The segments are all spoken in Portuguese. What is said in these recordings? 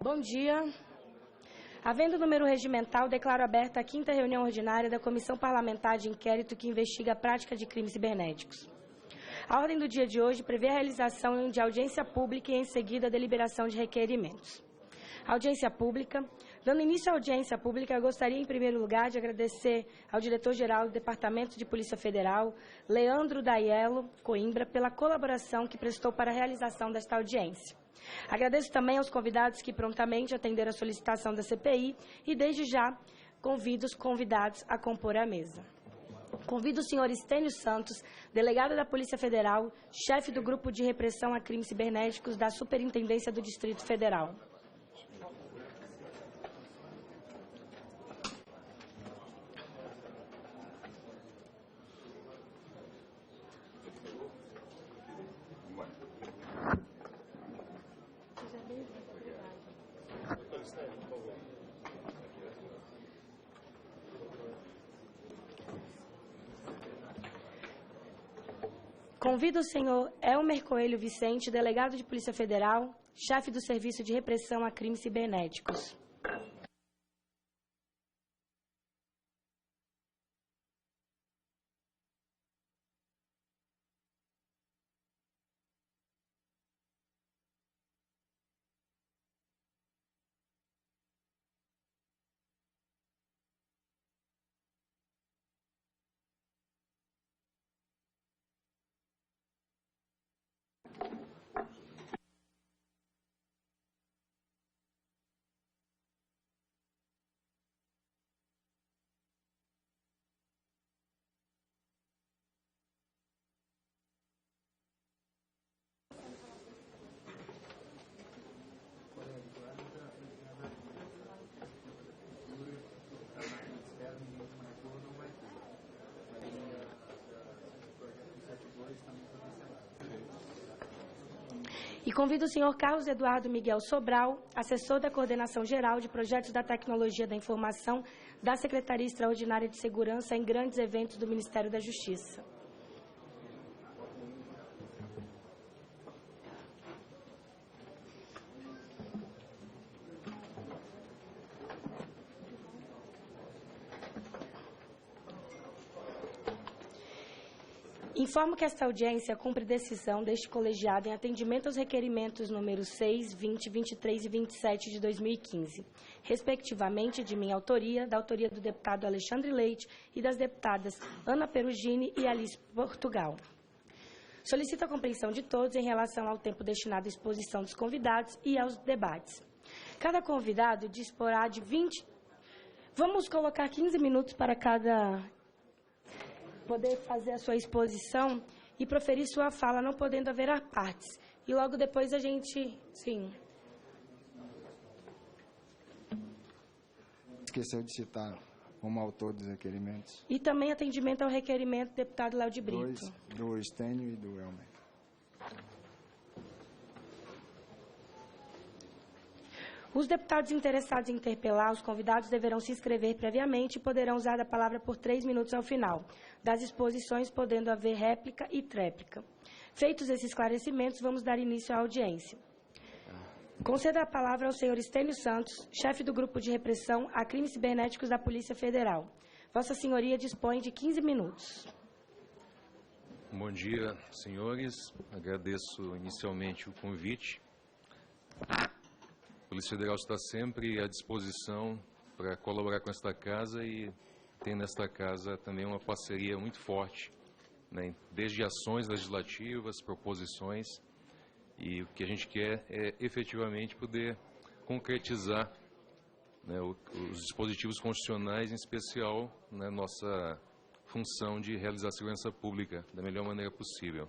Bom dia. Havendo número regimental, declaro aberta a 5ª reunião ordinária da Comissão Parlamentar de Inquérito que investiga a prática de crimes cibernéticos. A ordem do dia de hoje prevê a realização de audiência pública e, em seguida, a deliberação de requerimentos. Audiência pública. Dando início à audiência pública, eu gostaria, em primeiro lugar, de agradecer ao diretor-geral do Departamento de Polícia Federal, Leandro Daiello Coimbra, pela colaboração que prestou para a realização desta audiência. Agradeço também aos convidados que prontamente atenderam a solicitação da CPI e, desde já, convido os convidados a compor a mesa. Convido o senhor Estênio Santos, delegado da Polícia Federal, chefe do Grupo de Repressão a Crimes Cibernéticos da Superintendência do Distrito Federal. Convido o senhor Elmer Coelho Vicente, delegado de Polícia Federal, chefe do Serviço de Repressão a Crimes Cibernéticos. E convido o senhor Carlos Eduardo Miguel Sobral, assessor da Coordenação Geral de Projetos da Tecnologia da Informação da Secretaria Extraordinária de Segurança em Grandes Eventos do Ministério da Justiça. Informo que esta audiência cumpre decisão deste colegiado em atendimento aos requerimentos números 6, 20, 23 e 27 de 2015, respectivamente de minha autoria, da autoria do deputado Alexandre Leite e das deputadas Ana Perugini e Alice Portugal. Solicito a compreensão de todos em relação ao tempo destinado à exposição dos convidados e aos debates. Cada convidado disporá de 20... Vamos colocar 15 minutos para cada... poder fazer a sua exposição e proferir sua fala, não podendo haver partes. E logo depois a gente... Sim. Esqueceu de citar como autor dos requerimentos. E também atendimento ao requerimento do deputado Léo de Brito. Do Estênio e do Elmer. Os deputados interessados em interpelar, os convidados deverão se inscrever previamente e poderão usar a palavra por 3 minutos ao final das exposições, podendo haver réplica e tréplica. Feitos esses esclarecimentos, vamos dar início à audiência. Concedo a palavra ao senhor Estênio Santos, chefe do Grupo de Repressão a Crimes Cibernéticos da Polícia Federal. Vossa Senhoria dispõe de 15 minutos. Bom dia, senhores. Agradeço inicialmente o convite. A Polícia Federal está sempre à disposição para colaborar com esta casa e tem nesta casa também uma parceria muito forte, né, desde ações legislativas, proposições, e o que a gente quer é efetivamente poder concretizar, né, os dispositivos constitucionais, em especial na nossa função de realizar a segurança pública da melhor maneira possível.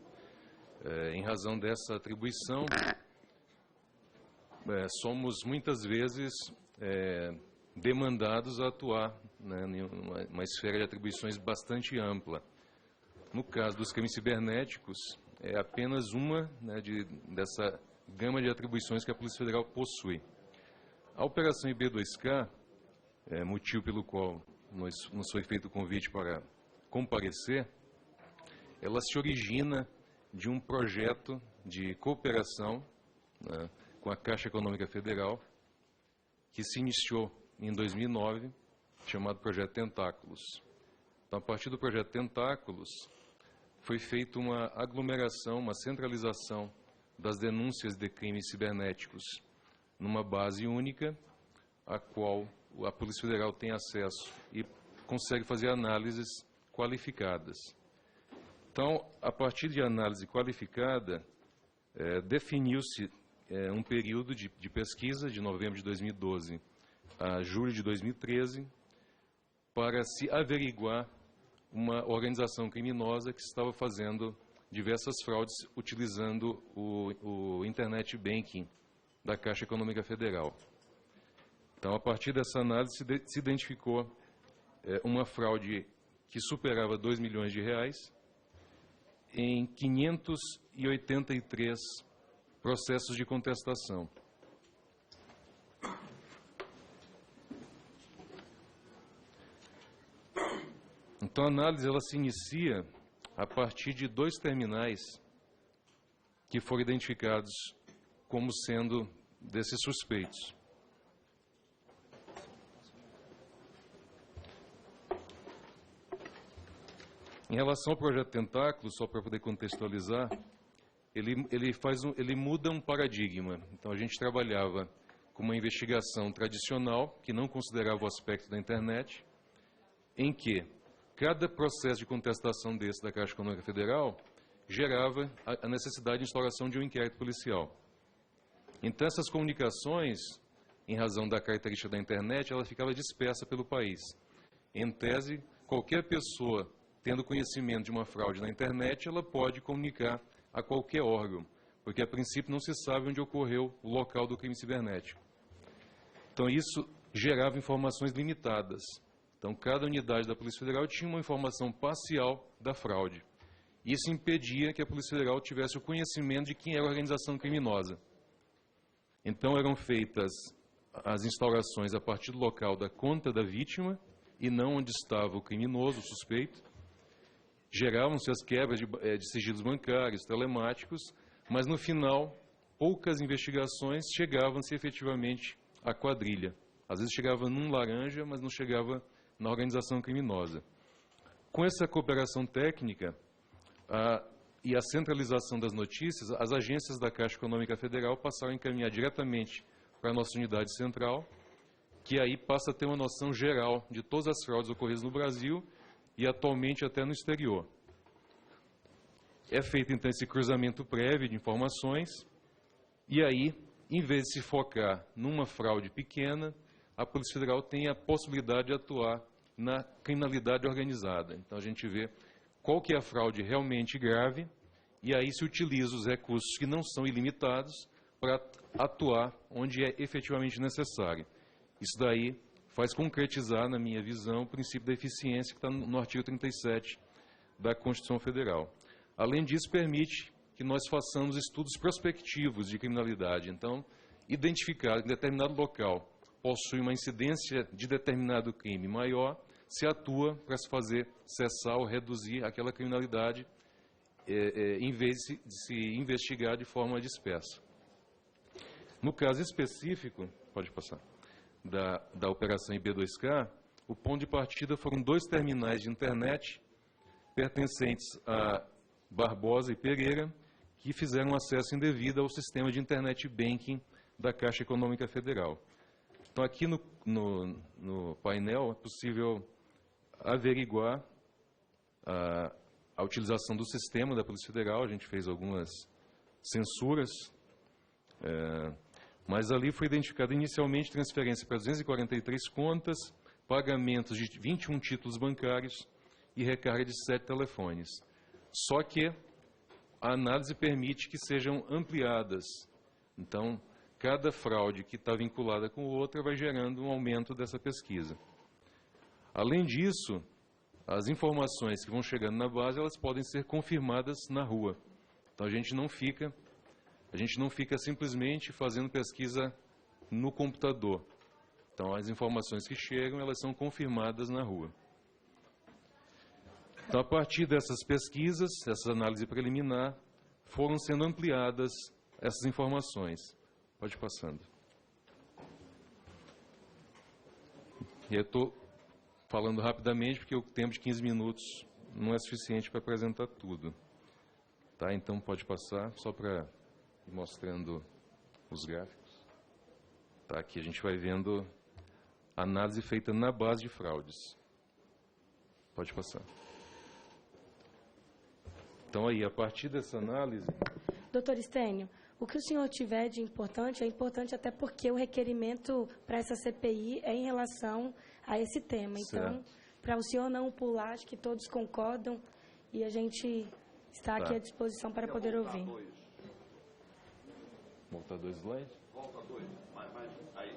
Em razão dessa atribuição, somos muitas vezes demandados a atuar, né, em uma esfera de atribuições bastante ampla. No caso dos crimes cibernéticos, é apenas uma, né, dessa gama de atribuições que a Polícia Federal possui. A Operação IB2K, motivo pelo qual nos foi feito o convite para comparecer, ela se origina de um projeto de cooperação, né, com a Caixa Econômica Federal, que se iniciou em 2009, chamado Projeto Tentáculos. Então, a partir do Projeto Tentáculos, foi feita uma aglomeração, uma centralização das denúncias de crimes cibernéticos numa base única, a qual a Polícia Federal tem acesso e consegue fazer análises qualificadas. Então, a partir de análise qualificada, definiu-se um período de pesquisa, de novembro de 2012 a julho de 2013, para se averiguar uma organização criminosa que estava fazendo diversas fraudes utilizando o Internet Banking da Caixa Econômica Federal. Então, a partir dessa análise, se identificou uma fraude que superava 2 milhões de reais em 583 processos de contestação. Então, a análise ela se inicia a partir de 2 terminais que foram identificados como sendo desses suspeitos. Em relação ao Projeto Tentáculos, só para poder contextualizar, ele muda um paradigma. Então, a gente trabalhava com uma investigação tradicional, que não considerava o aspecto da internet, em que cada processo de contestação desse da Caixa Econômica Federal gerava a necessidade de instauração de um inquérito policial. Então, essas comunicações, em razão da característica da internet, ela ficava dispersa pelo país. Em tese, qualquer pessoa tendo conhecimento de uma fraude na internet, ela pode comunicar a qualquer órgão, porque a princípio não se sabe onde ocorreu o local do crime cibernético. Então, isso gerava informações limitadas. Então, cada unidade da Polícia Federal tinha uma informação parcial da fraude. Isso impedia que a Polícia Federal tivesse o conhecimento de quem era a organização criminosa. Então, eram feitas as instaurações a partir do local da conta da vítima e não onde estava o criminoso, o suspeito. Geravam-se as quebras de sigilos bancários, telemáticos, mas, no final, poucas investigações chegavam-se efetivamente à quadrilha. Às vezes chegava num laranja, mas não chegava na organização criminosa. Com essa cooperação técnica e a centralização das notícias, as agências da Caixa Econômica Federal passaram a encaminhar diretamente para a nossa unidade central, que aí passa a ter uma noção geral de todas as fraudes ocorridas no Brasil e atualmente até no exterior. É feito então esse cruzamento prévio de informações e aí, em vez de se focar numa fraude pequena, a Polícia Federal tem a possibilidade de atuar na criminalidade organizada. Então, a gente vê qual que é a fraude realmente grave e aí se utiliza os recursos que não são ilimitados para atuar onde é efetivamente necessário. Isso daí faz concretizar, na minha visão, o princípio da eficiência que está no artigo 37 da Constituição Federal. Além disso, permite que nós façamos estudos prospectivos de criminalidade. Então, identificar que determinado local possui uma incidência de determinado crime maior, se atua para se fazer cessar ou reduzir aquela criminalidade, em vez de se investigar de forma dispersa. No caso específico, pode passar, da operação IB2K, o ponto de partida foram 2 terminais de internet pertencentes a Barbosa e Pereira, que fizeram acesso indevido ao sistema de internet banking da Caixa Econômica Federal. Então, aqui no painel é possível averiguar a utilização do sistema da Polícia Federal. A gente fez algumas censuras, mas ali foi identificada inicialmente transferência para 243 contas, pagamentos de 21 títulos bancários e recarga de 7 telefones. Só que a análise permite que sejam ampliadas. Então, cada fraude que está vinculada com outra vai gerando um aumento dessa pesquisa. Além disso, as informações que vão chegando na base, elas podem ser confirmadas na rua. Então, a gente não fica simplesmente fazendo pesquisa no computador. Então, as informações que chegam, elas são confirmadas na rua. Então, a partir dessas pesquisas, essa análise preliminar, foram sendo ampliadas essas informações. Pode ir passando. E eu estou falando rapidamente porque o tempo de 15 minutos não é suficiente para apresentar tudo. Tá? Então pode passar, só para ir mostrando os gráficos. Tá? Aqui a gente vai vendo a análise feita na base de fraudes. Pode passar. Então aí, a partir dessa análise... Doutor Stênio, o que o senhor tiver de importante é importante até porque o requerimento para essa CPI é em relação a esse tema. Então, para o senhor não pular, acho que todos concordam e a gente está aqui à disposição para poder ouvir. Voltar 2 slides? Volta 2. Aí.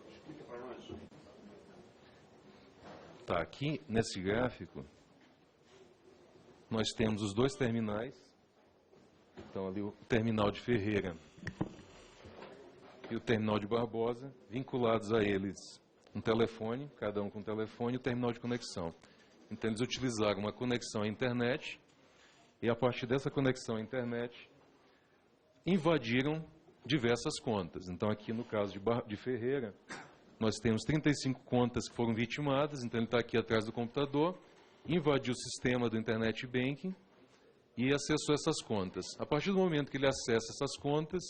Explica para nós. Tá, aqui nesse gráfico, nós temos os 2 terminais. Então, ali o terminal de Ferreira e o terminal de Barbosa, vinculados a eles um telefone, cada um com um telefone, e o terminal de conexão. Então, eles utilizaram uma conexão à internet e, a partir dessa conexão à internet, invadiram diversas contas. Então, aqui no caso de Ferreira, nós temos 35 contas que foram vitimadas, então ele está aqui atrás do computador, invadiu o sistema do Internet Banking e acessou essas contas. A partir do momento que ele acessa essas contas,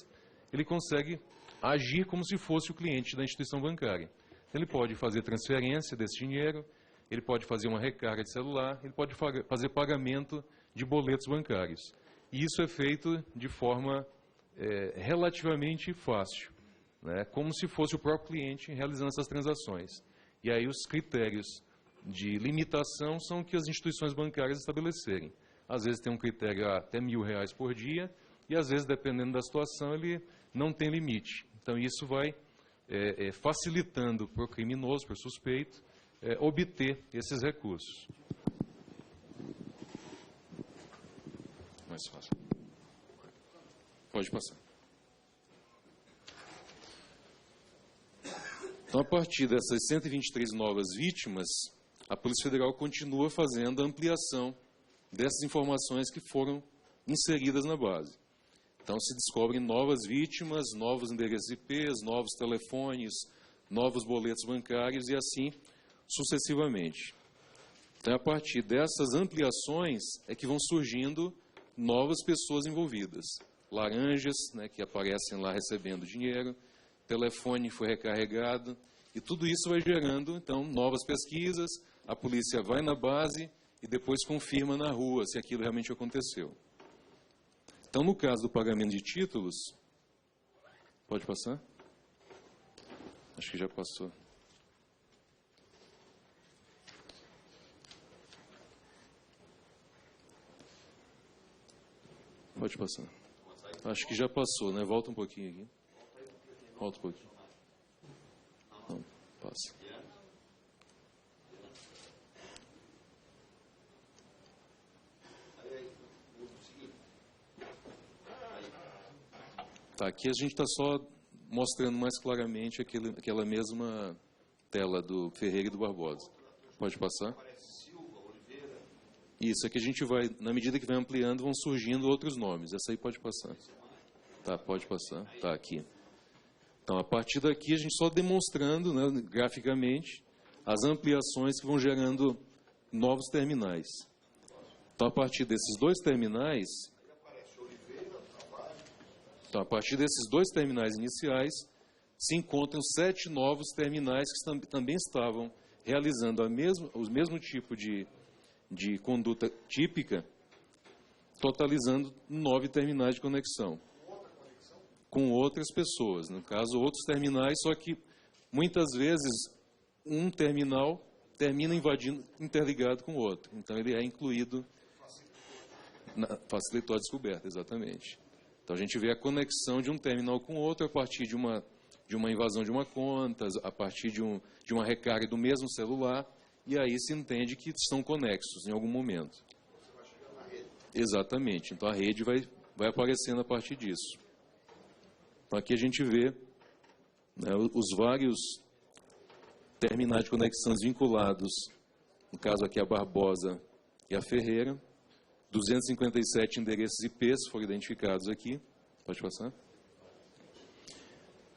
ele consegue agir como se fosse o cliente da instituição bancária. Então, ele pode fazer transferência desse dinheiro, ele pode fazer uma recarga de celular, ele pode fazer pagamento de boletos bancários. E isso é feito de forma relativamente fácil, né? Como se fosse o próprio cliente realizando essas transações. E aí os critérios de limitação são o que as instituições bancárias estabelecerem. Às vezes tem um critério até R$1.000 por dia, e às vezes, dependendo da situação, ele não tem limite. Então, isso vai facilitando para o criminoso, para o suspeito, obter esses recursos. Mais fácil. Pode passar. Então, a partir dessas 123 novas vítimas, a Polícia Federal continua fazendo a ampliação dessas informações que foram inseridas na base. Então, se descobrem novas vítimas, novos endereços IPs, novos telefones, novos boletos bancários e assim sucessivamente. Então, a partir dessas ampliações é que vão surgindo novas pessoas envolvidas. Laranjas, né, que aparecem lá recebendo dinheiro, telefone foi recarregado, e tudo isso vai gerando, então, novas pesquisas, a polícia vai na base e depois confirma na rua se aquilo realmente aconteceu. Então, no caso do pagamento de títulos, pode passar? Acho que já passou. Pode passar. Acho que já passou, né? Volta um pouquinho aqui. Volta um pouquinho. Não, passa. Tá, aqui a gente está só mostrando mais claramente aquela mesma tela do Ferreira e do Barbosa. Pode passar? Isso, aqui a gente vai, na medida que vai ampliando, vão surgindo outros nomes. Essa aí pode passar. Tá, pode passar. Tá, aqui. Então, a partir daqui, a gente só demonstrando, né, graficamente, as ampliações que vão gerando novos terminais. Então, a partir desses 2 terminais... Então, a partir desses 2 terminais iniciais, se encontram 7 novos terminais que também estavam realizando o mesmo tipo de conduta típica, totalizando 9 terminais de conexão. Com outras pessoas, no caso, outros terminais, só que muitas vezes um terminal termina invadindo, interligado com o outro. Então, ele é incluído, facilitou a descoberta, exatamente. Então, a gente vê a conexão de um terminal com o outro a partir de uma invasão de uma conta, a partir de uma recarga do mesmo celular, e aí se entende que estão conexos em algum momento. Você vai chegar na rede. Exatamente. Então, a rede vai aparecendo a partir disso. Então, aqui a gente vê, né, os vários terminais de conexão vinculados, no caso aqui a Barbosa e a Ferreira, 257 endereços IPs foram identificados aqui. Pode passar?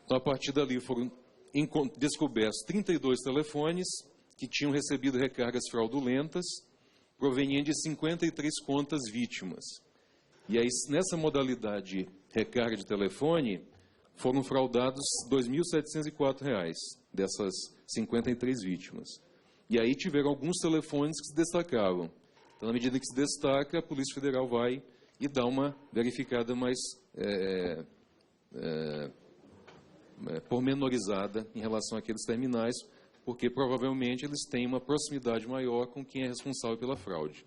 Então, a partir dali foram descobertos 32 telefones que tinham recebido recargas fraudulentas, provenientes de 53 contas vítimas. E aí, nessa modalidade de recarga de telefone, foram fraudados R$ 2.704 dessas 53 vítimas. E aí tiveram alguns telefones que se destacavam. Então, na medida que se destaca, a Polícia Federal vai e dá uma verificada mais pormenorizada em relação àqueles terminais, porque provavelmente eles têm uma proximidade maior com quem é responsável pela fraude.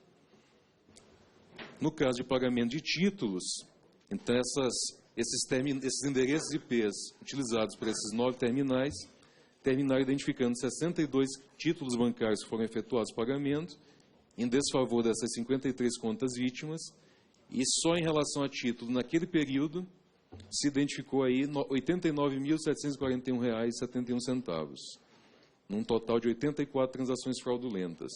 No caso de pagamento de títulos, então esses endereços IPs utilizados por esses 9 terminais terminaram identificando 62 títulos bancários que foram efetuados pagamento em desfavor dessas 53 contas vítimas, e só em relação a título, naquele período, se identificou aí R$ 89.741,71, num total de 84 transações fraudulentas.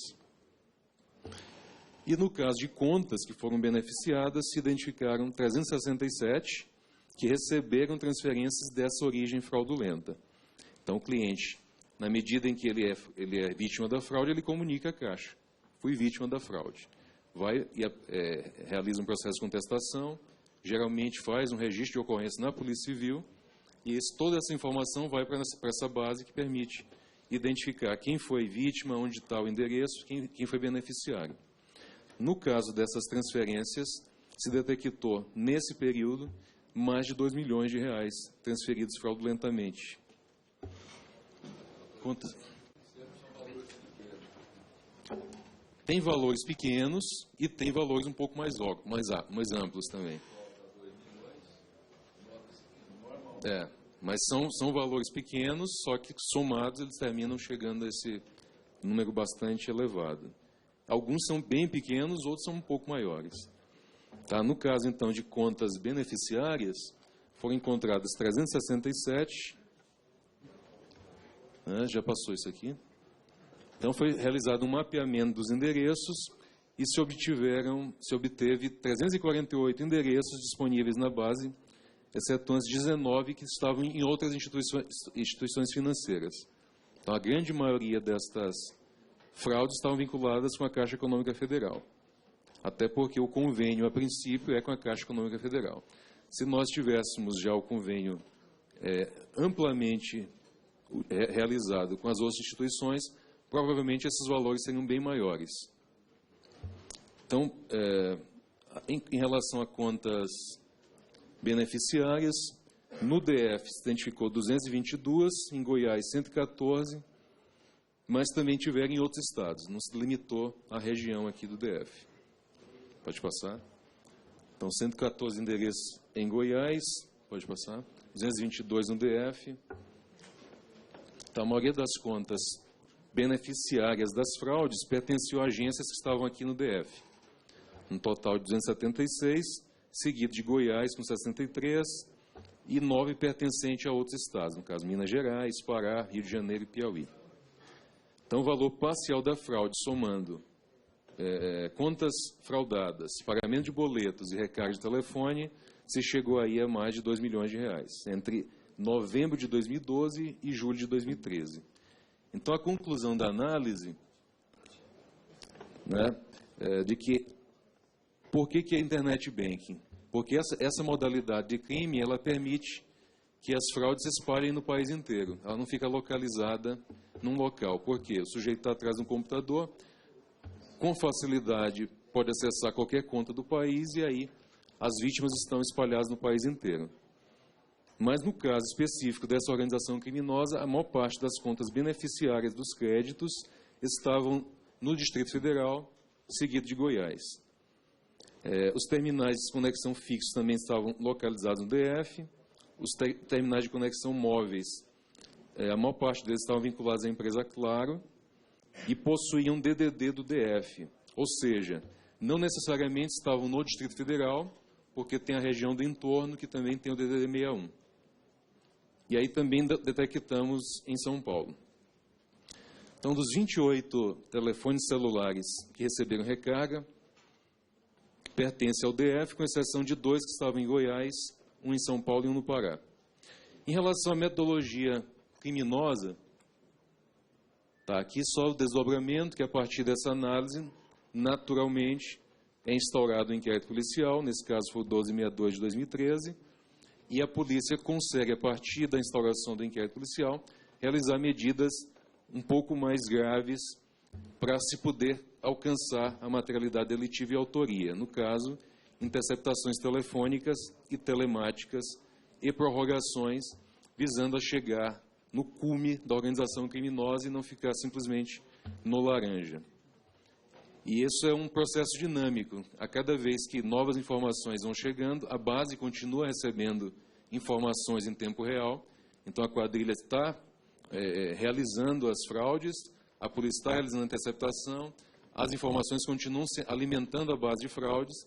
E no caso de contas que foram beneficiadas, se identificaram 367 que receberam transferências dessa origem fraudulenta. Então, o cliente, na medida em que ele é vítima da fraude, ele comunica à Caixa: fui vítima da fraude. Vai e realiza um processo de contestação, geralmente faz um registro de ocorrência na Polícia Civil, e toda essa informação vai para essa base que permite identificar quem foi vítima, onde está o endereço, quem foi beneficiário. No caso dessas transferências, se detectou, nesse período, mais de R$ 2 milhões transferidos fraudulentamente. Quantos? Tem valores pequenos e tem valores um pouco mais amplos também. Mas são valores pequenos, só que somados eles terminam chegando a esse número bastante elevado. Alguns são bem pequenos, outros são um pouco maiores. Tá? No caso, então, de contas beneficiárias, foram encontradas 367. Já passou isso aqui. Então, foi realizado um mapeamento dos endereços e se obteve 348 endereços disponíveis na base, exceto as 19 que estavam em outras instituições financeiras. Então, a grande maioria destas fraudes estavam vinculadas com a Caixa Econômica Federal, até porque o convênio, a princípio, é com a Caixa Econômica Federal. Se nós tivéssemos já o convênio amplamente realizado com as outras instituições, provavelmente esses valores seriam bem maiores. Então, em relação a contas beneficiárias, no DF se identificou 222, em Goiás 114, mas também tiveram em outros estados, não se limitou à região aqui do DF. Pode passar. Então, 114 endereços em Goiás, pode passar, 222 no DF. Então, a maioria das contas beneficiárias das fraudes pertenciam a agências que estavam aqui no DF. Um total de 276, seguido de Goiás com 63 e 9 pertencentes a outros estados, no caso Minas Gerais, Pará, Rio de Janeiro e Piauí. Então, o valor parcial da fraude, somando contas fraudadas, pagamento de boletos e recarga de telefone, se chegou aí a mais de R$ 2 milhões, entre novembro de 2012 e julho de 2013. Então, a conclusão da análise, de que, por que é Internet Banking? Porque essa modalidade de crime, ela permite que as fraudes se espalhem no país inteiro. Ela não fica localizada num local. Por quê? O sujeito está atrás de um computador, com facilidade pode acessar qualquer conta do país e aí as vítimas estão espalhadas no país inteiro. Mas no caso específico dessa organização criminosa, a maior parte das contas beneficiárias dos créditos estavam no Distrito Federal, seguido de Goiás. Os terminais de conexão fixos também estavam localizados no DF, os terminais de conexão móveis, a maior parte deles estavam vinculados à empresa Claro e possuíam DDD do DF, ou seja, não necessariamente estavam no Distrito Federal, porque tem a região do entorno que também tem o DDD 61. E aí também detectamos em São Paulo. Então, dos 28 telefones celulares que receberam recarga, pertence ao DF, com exceção de 2 que estavam em Goiás, um em São Paulo e um no Pará. Em relação à metodologia criminosa, tá aqui só o desdobramento, que a partir dessa análise, naturalmente, é instaurado um inquérito policial, nesse caso foi o 1262 de 2013, e a polícia consegue, a partir da instauração do inquérito policial, realizar medidas um pouco mais graves para se poder alcançar a materialidade delitiva e autoria. No caso, interceptações telefônicas e telemáticas e prorrogações, visando a chegar no cume da organização criminosa e não ficar simplesmente no laranja. E isso é um processo dinâmico. A cada vez que novas informações vão chegando, a base continua recebendo informações em tempo real. Então, a quadrilha está realizando as fraudes, a polícia está realizando a interceptação, as informações continuam alimentando a base de fraudes.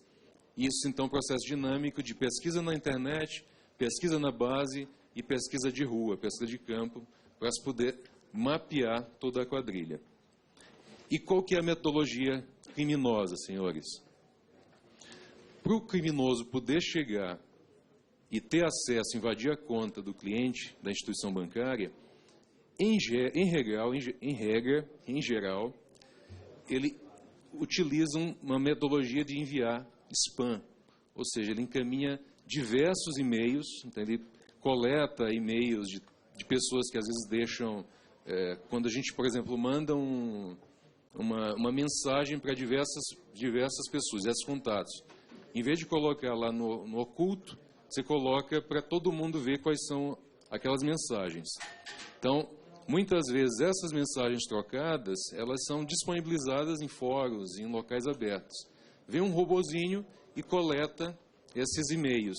Isso, então, é um processo dinâmico de pesquisa na internet, pesquisa na base e pesquisa de rua, pesquisa de campo, para se poder mapear toda a quadrilha. E qual que é a metodologia criminosa, senhores? Para o criminoso poder chegar e ter acesso, invadir a conta do cliente da instituição bancária, em geral, ele utiliza uma metodologia de enviar spam, ou seja, ele encaminha diversos e-mails, então ele coleta e-mails de pessoas que às vezes deixam, quando a gente, por exemplo, manda uma mensagem para diversas pessoas, diversos contatos. Em vez de colocar lá no oculto, você coloca para todo mundo ver quais são aquelas mensagens. Então, muitas vezes essas mensagens trocadas, elas são disponibilizadas em fóruns, em locais abertos. Vem um robozinho e coleta esses e-mails.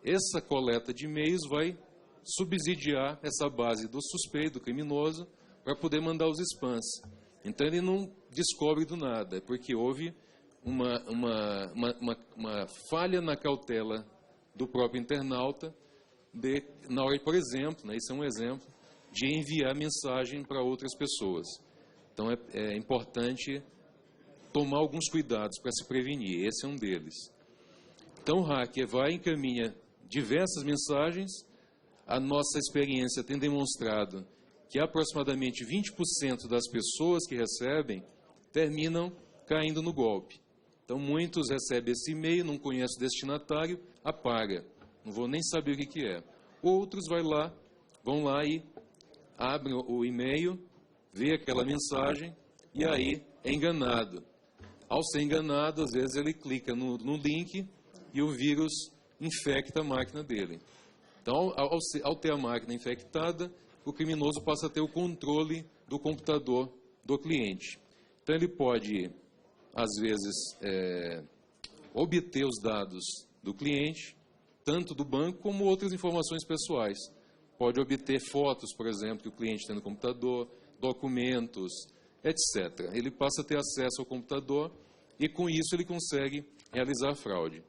Essa coleta de e-mails vai subsidiar essa base do suspeito, do criminoso, para poder mandar os spams. Então, ele não descobre do nada, é porque houve uma falha na cautela do próprio internauta, na hora, por exemplo, né, isso é um exemplo, de enviar mensagem para outras pessoas. Então, é importante tomar alguns cuidados para se prevenir, esse é um deles. Então, o hacker vai e encaminha diversas mensagens. A nossa experiência tem demonstrado que aproximadamente 20% das pessoas que recebem terminam caindo no golpe. Então, muitos recebem esse e-mail, não conhecem o destinatário, apaga. Não vou nem saber o que é. Outros vão lá e abrem o e-mail, vê aquela mensagem e aí é enganado. Ao ser enganado, às vezes ele clica no link e o vírus infecta a máquina dele. Então, ao ter a máquina infectada, o criminoso passa a ter o controle do computador do cliente. Então, ele pode, às vezes, obter os dados do cliente, tanto do banco como outras informações pessoais. Pode obter fotos, por exemplo, que o cliente tem no computador, documentos, etc. Ele passa a ter acesso ao computador e, com isso, ele consegue realizar a fraude.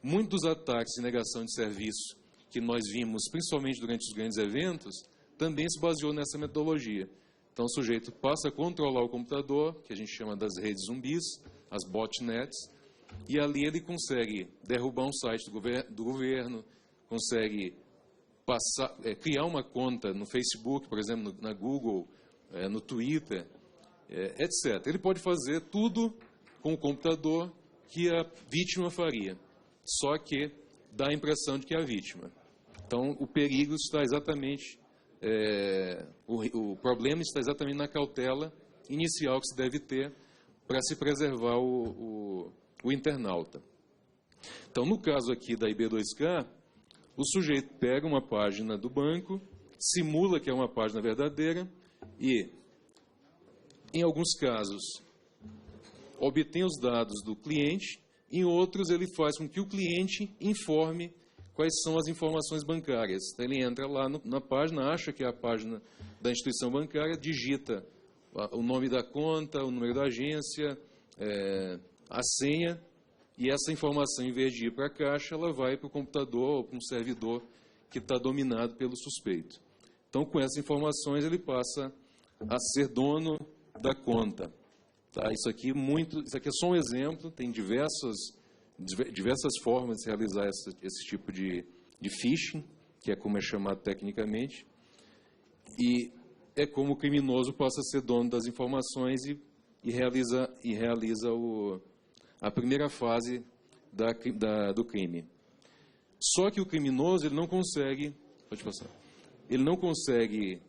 Muitos ataques de negação de serviço que nós vimos, principalmente durante os grandes eventos, também se baseou nessa metodologia. Então, o sujeito passa a controlar o computador, que a gente chama das redes zumbis, as botnets, e ali ele consegue derrubar um site do governo, consegue criar uma conta no Facebook, por exemplo, na Google, no Twitter, etc. Ele pode fazer tudo com o computador que a vítima faria, só que dá a impressão de que é a vítima. Então, o perigo está exatamente, o problema está exatamente na cautela inicial que se deve ter para se preservar o internauta. Então, no caso aqui da IB2K, o sujeito pega uma página do banco, simula que é uma página verdadeira e, em alguns casos, obtém os dados do cliente, em outros ele faz com que o cliente informe quais são as informações bancárias. Então, ele entra lá na página, acha que é a página da instituição bancária, digita o nome da conta, o número da agência, a senha, e essa informação, em vez de ir para a caixa, ela vai para o computador ou para um servidor que está dominado pelo suspeito. Então, com essas informações, ele passa a ser dono da conta. Tá? Isso aqui é só um exemplo, tem diversas formas de se realizar esse tipo de phishing, que é como é chamado tecnicamente. E é como o criminoso possa ser dono das informações e realiza a primeira fase do crime. Só que o criminoso ele não consegue, pode passar, ele não consegue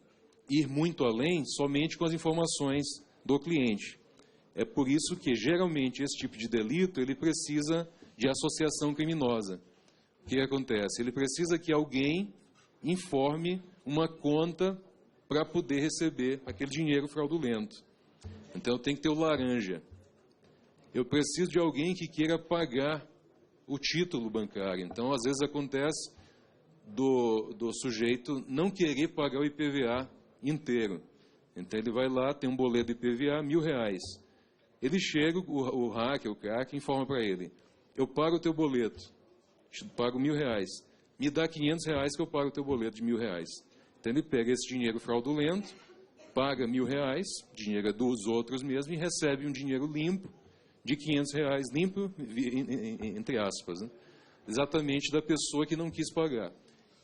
ir muito além somente com as informações do cliente. É por isso que, geralmente, esse tipo de delito ele precisa de associação criminosa. O que acontece? Ele precisa que alguém informe uma conta para poder receber aquele dinheiro fraudulento. Então, eu tenho que ter o laranja. Eu preciso de alguém que queira pagar o título bancário. Então, às vezes acontece do sujeito não querer pagar o IPVA inteiro. Então, ele vai lá, tem um boleto de IPVA, R$1.000. Ele chega, o hacker, o crack, informa para ele: eu pago o teu boleto, te pago R$1.000. Me dá R$500 que eu pago o teu boleto de R$1.000. Então, ele pega esse dinheiro fraudulento, paga R$1.000, dinheiro é dos outros mesmo, e recebe um dinheiro limpo, de R$500, limpo, entre aspas, né? Exatamente da pessoa que não quis pagar.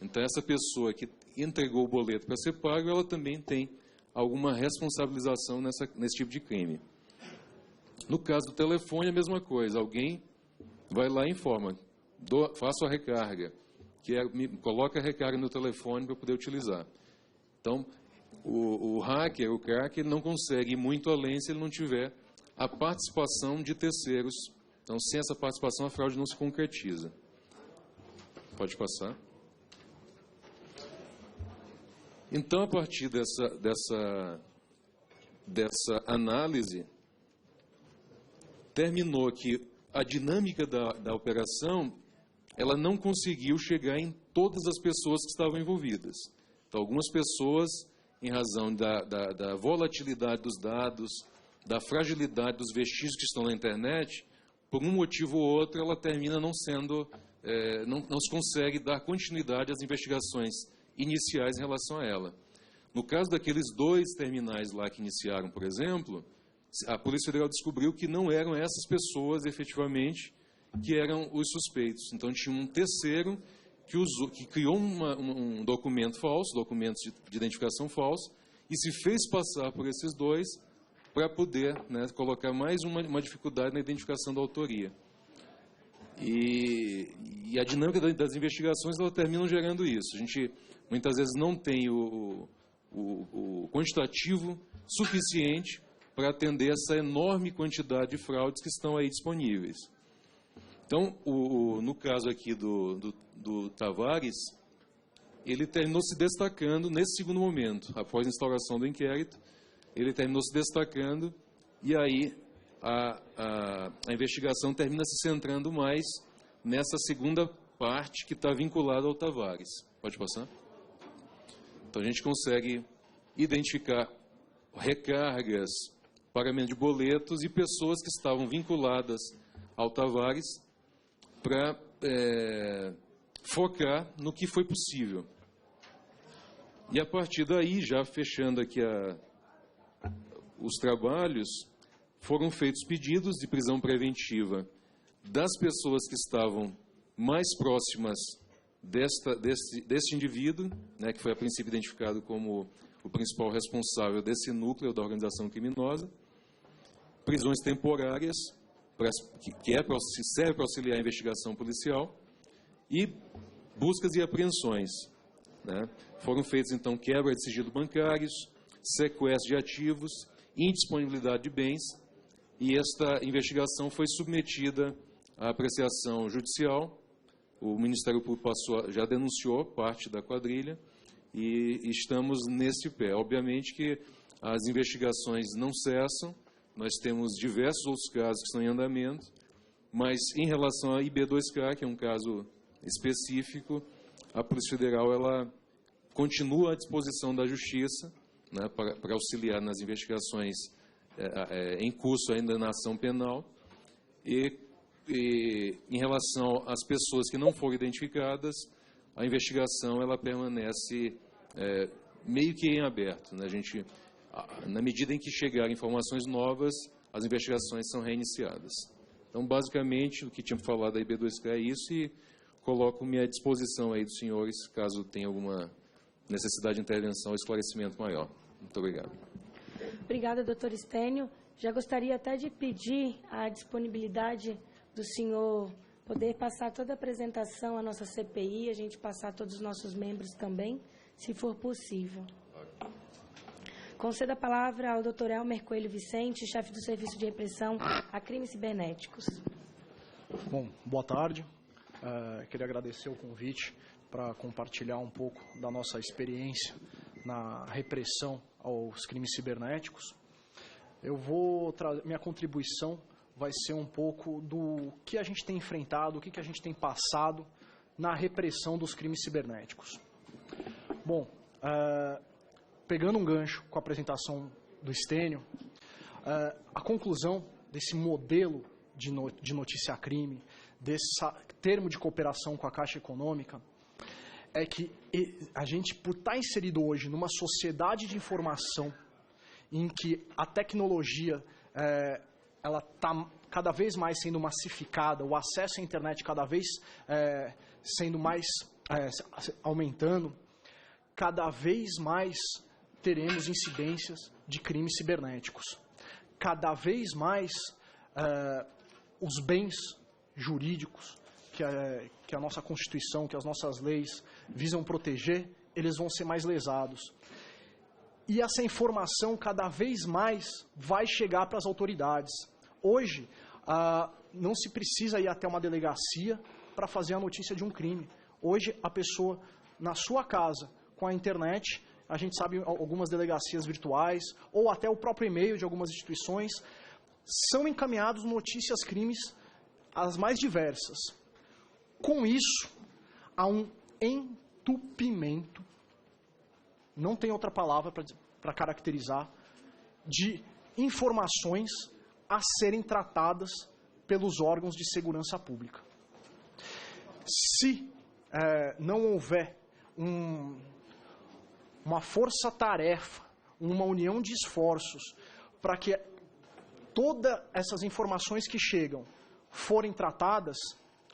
Então, essa pessoa que entregou o boleto para ser pago, ela também tem alguma responsabilização nesse tipo de crime. No caso do telefone, a mesma coisa. Alguém vai lá e informa: faço a recarga, coloca a recarga no telefone para eu poder utilizar. Então, o hacker, o cracker, não consegue ir muito além se ele não tiver a participação de terceiros. Então, sem essa participação, a fraude não se concretiza. Pode passar. Então, a partir dessa análise, terminou que a dinâmica da operação ela não conseguiu chegar em todas as pessoas que estavam envolvidas. Então, algumas pessoas, em razão da volatilidade dos dados, da fragilidade dos vestígios que estão na internet, por um motivo ou outro, ela termina não sendo, não se consegue dar continuidade às investigações iniciais em relação a ela. No caso daqueles 2 terminais lá que iniciaram, por exemplo, a Polícia Federal descobriu que não eram essas pessoas, efetivamente, que eram os suspeitos. Então, tinha um terceiro que criou um documento falso, documentos de identificação falso, e se fez passar por esses 2 para poder, né, colocar mais uma dificuldade na identificação da autoria. E a dinâmica das investigações, ela termina gerando isso. A gente, muitas vezes, não tem o quantitativo suficiente para atender essa enorme quantidade de fraudes que estão aí disponíveis. Então, no caso aqui do Tavares, ele terminou se destacando nesse segundo momento. Após a instauração do inquérito, ele terminou se destacando e aí a investigação termina se centrando mais nessa segunda parte que está vinculada ao Tavares. Pode passar? Então, a gente consegue identificar recargas, pagamento de boletos e pessoas que estavam vinculadas ao Tavares para focar no que foi possível. E a partir daí, já fechando aqui os trabalhos, foram feitos pedidos de prisão preventiva das pessoas que estavam mais próximas deste indivíduo, né, que foi a princípio identificado como o principal responsável desse núcleo da organização criminosa, prisões temporárias, que serve para auxiliar a investigação policial, e buscas e apreensões, né? Foram feitos, então, quebra de sigilo bancários, sequestro de ativos, indisponibilidade de bens, e esta investigação foi submetida à apreciação judicial. O Ministério Público já denunciou parte da quadrilha e estamos nesse pé. Obviamente que as investigações não cessam, nós temos diversos outros casos que estão em andamento, mas em relação a IB2K, que é um caso específico, a Polícia Federal ela continua à disposição da Justiça, né, para auxiliar nas investigações em curso ainda na ação penal, e em relação às pessoas que não foram identificadas, a investigação ela permanece meio que em aberto, né? A gente, na medida em que chegarem informações novas, as investigações são reiniciadas. Então, basicamente, o que tinha falado da IB2K é isso, e coloco-me à disposição aí dos senhores, caso tenha alguma necessidade de intervenção e esclarecimento maior. Muito obrigado. Obrigada, doutor Stênio. Já gostaria até de pedir a disponibilidade do senhor poder passar toda a apresentação à nossa CPI, a gente passar a todos os nossos membros também, se for possível. Concedo a palavra ao doutor Elmer Coelho Vicente, chefe do Serviço de Repressão a Crimes Cibernéticos. Bom, boa tarde. Queria agradecer o convite para compartilhar um pouco da nossa experiência na repressão aos crimes cibernéticos. Minha contribuição vai ser um pouco do que a gente tem enfrentado, o que a gente tem passado na repressão dos crimes cibernéticos. Bom, pegando um gancho com a apresentação do Stênio, a conclusão desse modelo de notícia-crime, desse termo de cooperação com a Caixa Econômica, é que a gente, por estar inserido hoje numa sociedade de informação em que a tecnologia ela está cada vez mais sendo massificada, o acesso à internet cada vez sendo mais aumentando, cada vez mais teremos incidências de crimes cibernéticos. Cada vez mais os bens jurídicos que a nossa Constituição, que as nossas leis visam proteger, eles vão ser mais lesados. E essa informação cada vez mais vai chegar para as autoridades. Hoje, não se precisa ir até uma delegacia para fazer a notícia de um crime. Hoje, a pessoa, na sua casa, com a internet, a gente sabe algumas delegacias virtuais, ou até o próprio e-mail de algumas instituições, são encaminhados notícias, crimes, as mais diversas. Com isso, há um entupimento, não tem outra palavra para caracterizar, de informações a serem tratadas pelos órgãos de segurança pública. Se não houver uma força-tarefa, uma união de esforços para que todas essas informações que chegam forem tratadas,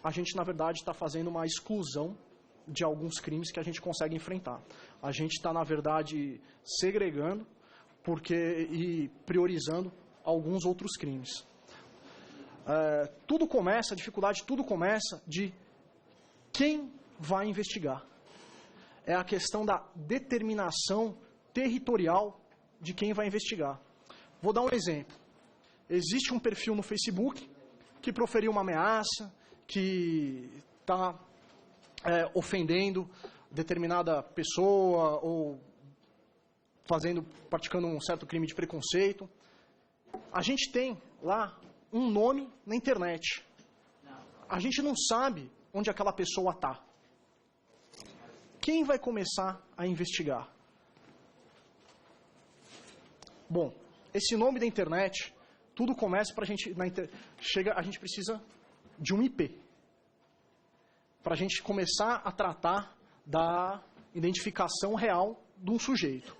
a gente, na verdade, está fazendo uma exclusão de alguns crimes que a gente consegue enfrentar. A gente está, na verdade, segregando e priorizando alguns outros crimes. A dificuldade tudo começa de quem vai investigar. É a questão da determinação territorial de quem vai investigar. Vou dar um exemplo. Existe um perfil no Facebook que proferiu uma ameaça, que está ofendendo determinada pessoa ou praticando um certo crime de preconceito. A gente tem lá um nome na internet. A gente não sabe onde aquela pessoa está. Quem vai começar a investigar? Bom, esse nome da internet, tudo começa para a gente... a gente precisa de um IP. Para a gente começar a tratar da identificação real de um sujeito.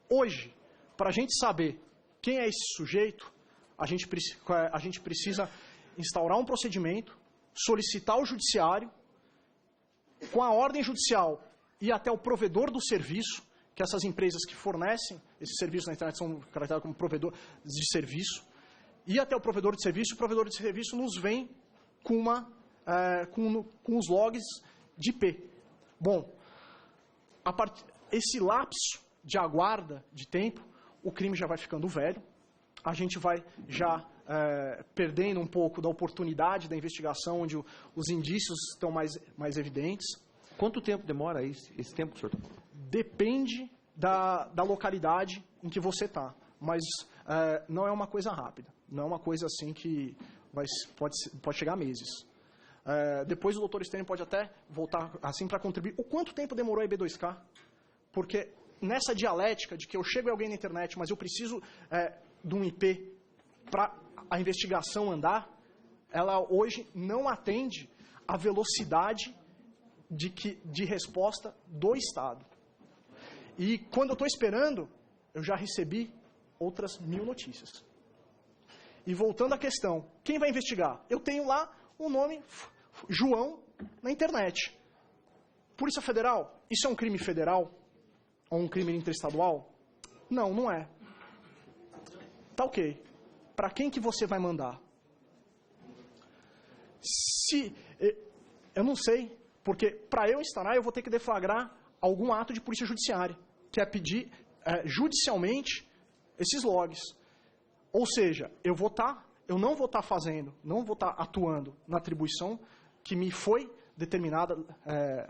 Hoje, para a gente saber quem é esse sujeito, a gente precisa instaurar um procedimento, solicitar ao judiciário, com a ordem judicial, ir até o provedor do serviço, que essas empresas que fornecem esses serviços na internet são caracterizadas como provedor de serviço, ir até o provedor de serviço, e o provedor de serviço nos vem com os logs de IP. Bom, esse lapso de aguarda de tempo, o crime já vai ficando velho, a gente vai já perdendo um pouco da oportunidade da investigação, onde os indícios estão mais evidentes. Quanto tempo demora esse tempo que o senhor está falando? Depende da localidade em que você está, mas não é uma coisa rápida, não é uma coisa assim que pode chegar a meses. Depois o doutor Stênio pode até voltar assim para contribuir. O quanto tempo demorou a EB2K? Porque nessa dialética de que eu chego a alguém na internet, mas eu preciso de um IP para a investigação andar, ela hoje não atende à velocidade de resposta do Estado. E quando eu estou esperando, eu já recebi outras 1000 notícias. E voltando à questão, quem vai investigar? Eu tenho lá um nome, João, na internet. Polícia Federal, isso é um crime federal? a um crime interestadual? Não, não é. Tá ok. Para quem que você vai mandar? Eu não sei, porque para eu instalar eu vou ter que deflagrar algum ato de polícia judiciária, que é pedir judicialmente esses logs. Ou seja, eu não vou estar fazendo, não vou estar atuando na atribuição que me foi determinada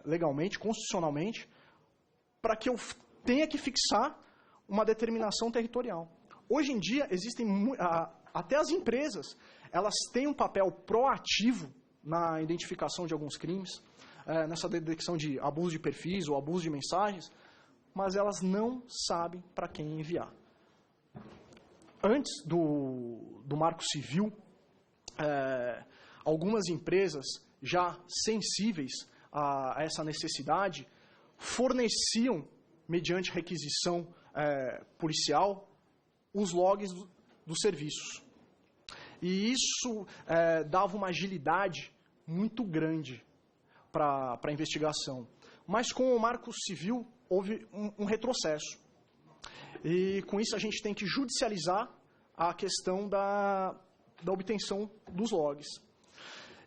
legalmente, constitucionalmente, para que eu tenha que fixar uma determinação territorial. Hoje em dia, existem até as empresas, elas têm um papel proativo na identificação de alguns crimes, nessa detecção de abuso de perfis ou abuso de mensagens, mas elas não sabem para quem enviar. Antes do Marco Civil, algumas empresas já sensíveis a essa necessidade forneciam, mediante requisição policial, os logs dos serviços. E isso dava uma agilidade muito grande para a investigação. Mas com o Marco Civil houve um retrocesso. E com isso a gente tem que judicializar a questão da obtenção dos logs.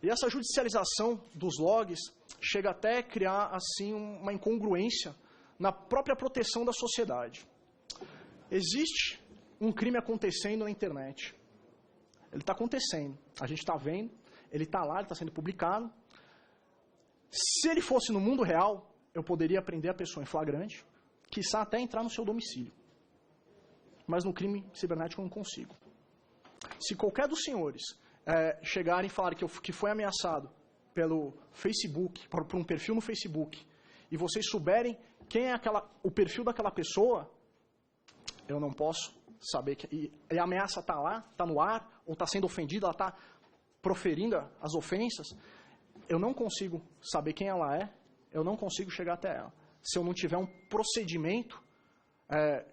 E essa judicialização dos logs chega até a criar assim, uma incongruência na própria proteção da sociedade. Existe um crime acontecendo na internet. Ele está acontecendo. A gente está vendo, ele está lá, ele está sendo publicado. Se ele fosse no mundo real, eu poderia prender a pessoa em flagrante, quiçá até entrar no seu domicílio. Mas no crime cibernético eu não consigo. Se qualquer dos senhores chegarem e falarem que foi ameaçado pelo Facebook, por um perfil no Facebook, e vocês souberem quem é o perfil daquela pessoa, eu não posso saber que e a ameaça está lá, está no ar, ou está sendo ofendida, ela está proferindo as ofensas, eu não consigo saber quem ela é, eu não consigo chegar até ela. Se eu não tiver um procedimento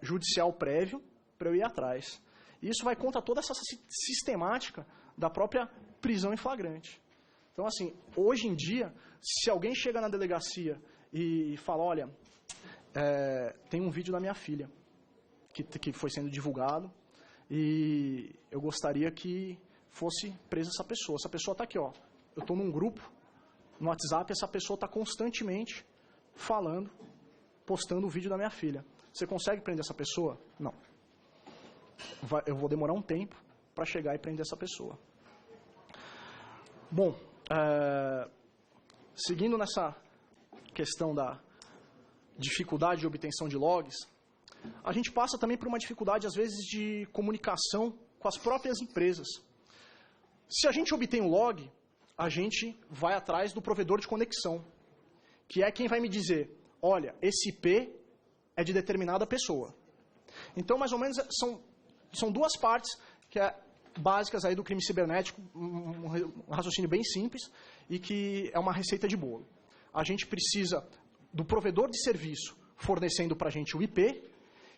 judicial prévio para eu ir atrás. E isso vai contra toda essa sistemática da própria prisão em flagrante. Então, assim, hoje em dia, se alguém chega na delegacia e fala, olha, tem um vídeo da minha filha que foi sendo divulgado e eu gostaria que fosse presa essa pessoa. Essa pessoa está aqui, ó. Eu estou num grupo no WhatsApp e essa pessoa está constantemente falando, postando o vídeo da minha filha. Você consegue prender essa pessoa? Não. Eu vou demorar um tempo para chegar e prender essa pessoa. Bom, seguindo nessa questão da dificuldade de obtenção de logs, a gente passa também por uma dificuldade, às vezes, de comunicação com as próprias empresas. Se a gente obtém um log, a gente vai atrás do provedor de conexão, que é quem vai me dizer, olha, esse IP é de determinada pessoa. Então, mais ou menos, são duas partes básicas aí do crime cibernético, um raciocínio bem simples e que é uma receita de bolo. A gente precisa do provedor de serviço fornecendo para a gente o IP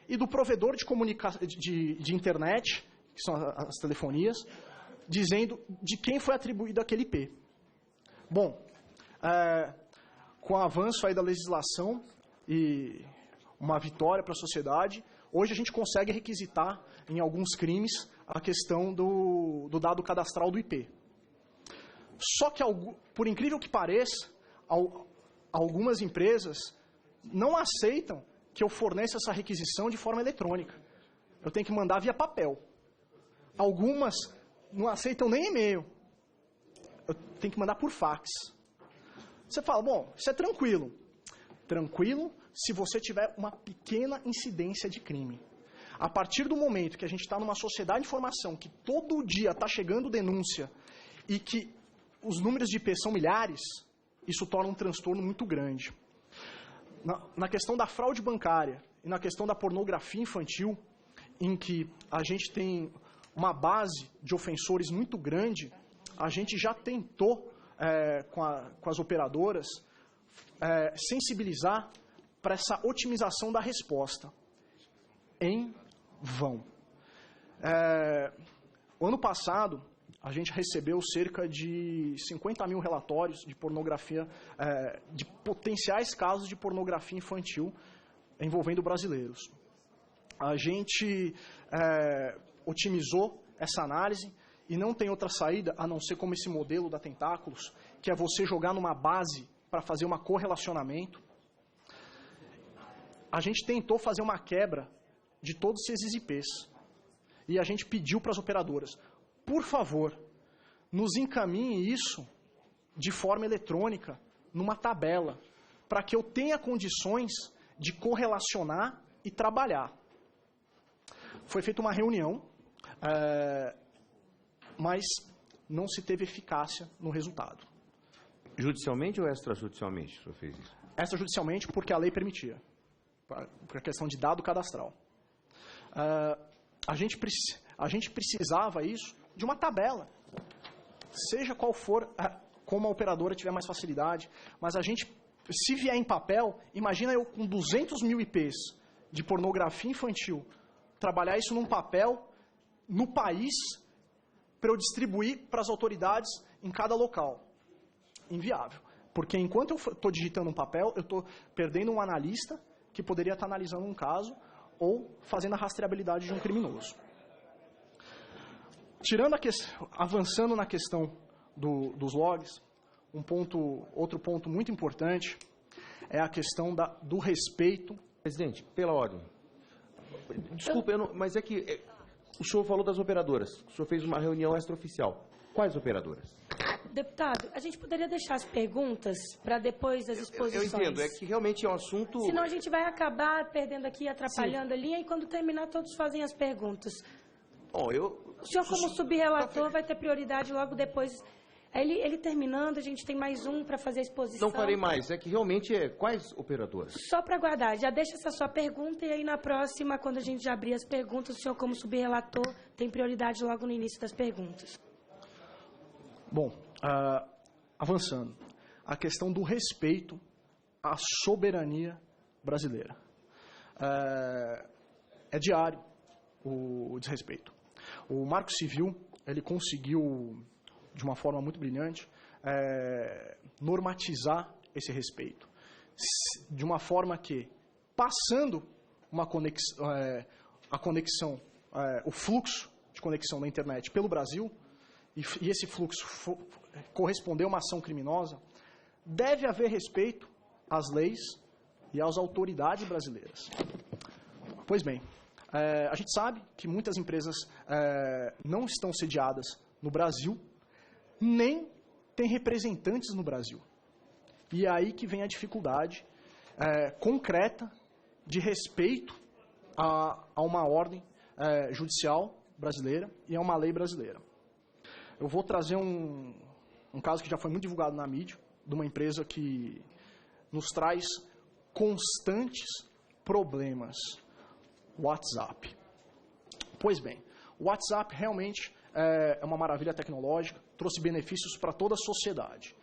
e do provedor de internet, que são as telefonias, dizendo de quem foi atribuído aquele IP. Bom, com o avanço aí da legislação e uma vitória para a sociedade, hoje a gente consegue requisitar em alguns crimes a questão do dado cadastral do IP. Só que, por incrível que pareça, algumas empresas não aceitam que eu forneça essa requisição de forma eletrônica. Eu tenho que mandar via papel. Algumas não aceitam nem e-mail. Eu tenho que mandar por fax. Você fala, bom, isso é tranquilo. Tranquilo se você tiver uma pequena incidência de crime. A partir do momento que a gente está numa sociedade de informação, que todo dia está chegando denúncia e que os números de IP são milhares, isso torna um transtorno muito grande. Na questão da fraude bancária e na questão da pornografia infantil, em que a gente tem uma base de ofensores muito grande, a gente já tentou, com as operadoras, sensibilizar para essa otimização da resposta. Em vão. O ano passado, a gente recebeu cerca de 50 mil relatórios de pornografia, de potenciais casos de pornografia infantil envolvendo brasileiros. A gente otimizou essa análise e não tem outra saída a não ser como esse modelo da Tentáculos, que é você jogar numa base para fazer um correlacionamento. A gente tentou fazer uma quebra de todos esses IPs. E a gente pediu para as operadoras, por favor, nos encaminhe isso de forma eletrônica, numa tabela, para que eu tenha condições de correlacionar e trabalhar. Foi feita uma reunião, mas não se teve eficácia no resultado. Judicialmente ou extrajudicialmente o senhor fez isso? Extrajudicialmente, porque a lei permitia, por a questão de dado cadastral. A gente precisava isso de uma tabela, seja qual for, como a operadora tiver mais facilidade, mas a gente, se vier em papel, imagina eu com 200 mil IPs de pornografia infantil, trabalhar isso num papel, no país, para eu distribuir para as autoridades em cada local. Inviável. Porque enquanto eu estou digitando um papel, eu estou perdendo um analista que poderia estar analisando um caso ou fazendo a rastreabilidade de um criminoso. Avançando na questão dos logs, outro ponto muito importante é a questão do respeito. Presidente, pela ordem. Desculpa, mas é que o senhor falou das operadoras. O senhor fez uma reunião extraoficial. Quais operadoras? Deputado, a gente poderia deixar as perguntas para depois das exposições. Eu entendo, é que realmente é um assunto... Senão a gente vai acabar perdendo aqui, atrapalhando a linha, e quando terminar todos fazem as perguntas. Bom, O senhor, como subrelator, vai ter prioridade logo depois. Ele terminando, a gente tem mais um para fazer a exposição. Não farei mais, é que realmente quais operadoras? Só para guardar, já deixa essa sua pergunta e aí na próxima, quando a gente já abrir as perguntas, o senhor, como subrelator, tem prioridade logo no início das perguntas. Bom, avançando. A questão do respeito à soberania brasileira. É diário o desrespeito. O Marco Civil, ele conseguiu, de uma forma muito brilhante, normatizar esse respeito. De uma forma que, passando a conexão, o fluxo de conexão da internet pelo Brasil, e esse fluxo corresponder a uma ação criminosa, deve haver respeito às leis e às autoridades brasileiras. Pois bem, a gente sabe que muitas empresas não estão sediadas no Brasil, nem têm representantes no Brasil. E é aí que vem a dificuldade concreta de respeito a uma ordem judicial brasileira e a uma lei brasileira. Eu vou trazer um caso que já foi muito divulgado na mídia, de uma empresa que nos traz constantes problemas. WhatsApp. Pois bem, o WhatsApp realmente é uma maravilha tecnológica, trouxe benefícios para toda a sociedade.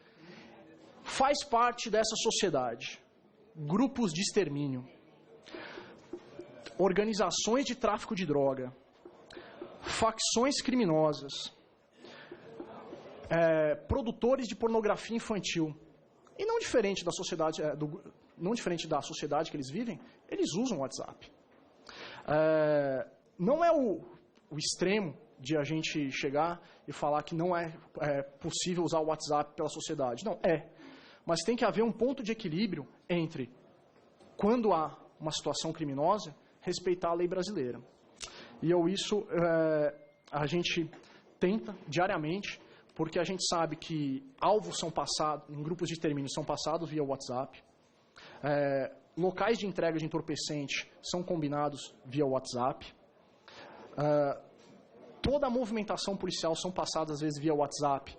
Faz parte dessa sociedade grupos de extermínio, organizações de tráfico de droga, facções criminosas, produtores de pornografia infantil. E não diferente da sociedade, que eles vivem, eles usam o WhatsApp. Não é o extremo de a gente chegar e falar que não é possível usar o WhatsApp pela sociedade. Não, mas tem que haver um ponto de equilíbrio entre, quando há uma situação criminosa, respeitar a lei brasileira. E isso a gente tenta diariamente, porque a gente sabe que alvos são passados, em grupos de extermínio são passados via WhatsApp, locais de entrega de entorpecente são combinados via WhatsApp, toda a movimentação policial são passadas às vezes via WhatsApp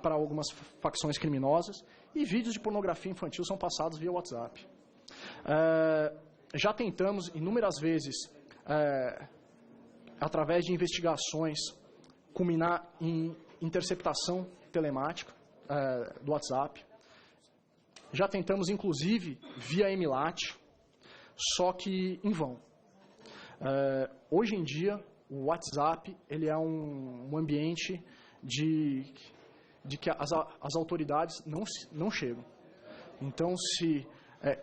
para algumas facções criminosas, e vídeos de pornografia infantil são passados via WhatsApp. Já tentamos inúmeras vezes, através de investigações, culminar em interceptação telemática do WhatsApp. Já tentamos, inclusive, via MLAT, só que em vão. Hoje em dia, o WhatsApp ele é um ambiente de que as autoridades não chegam. Então, se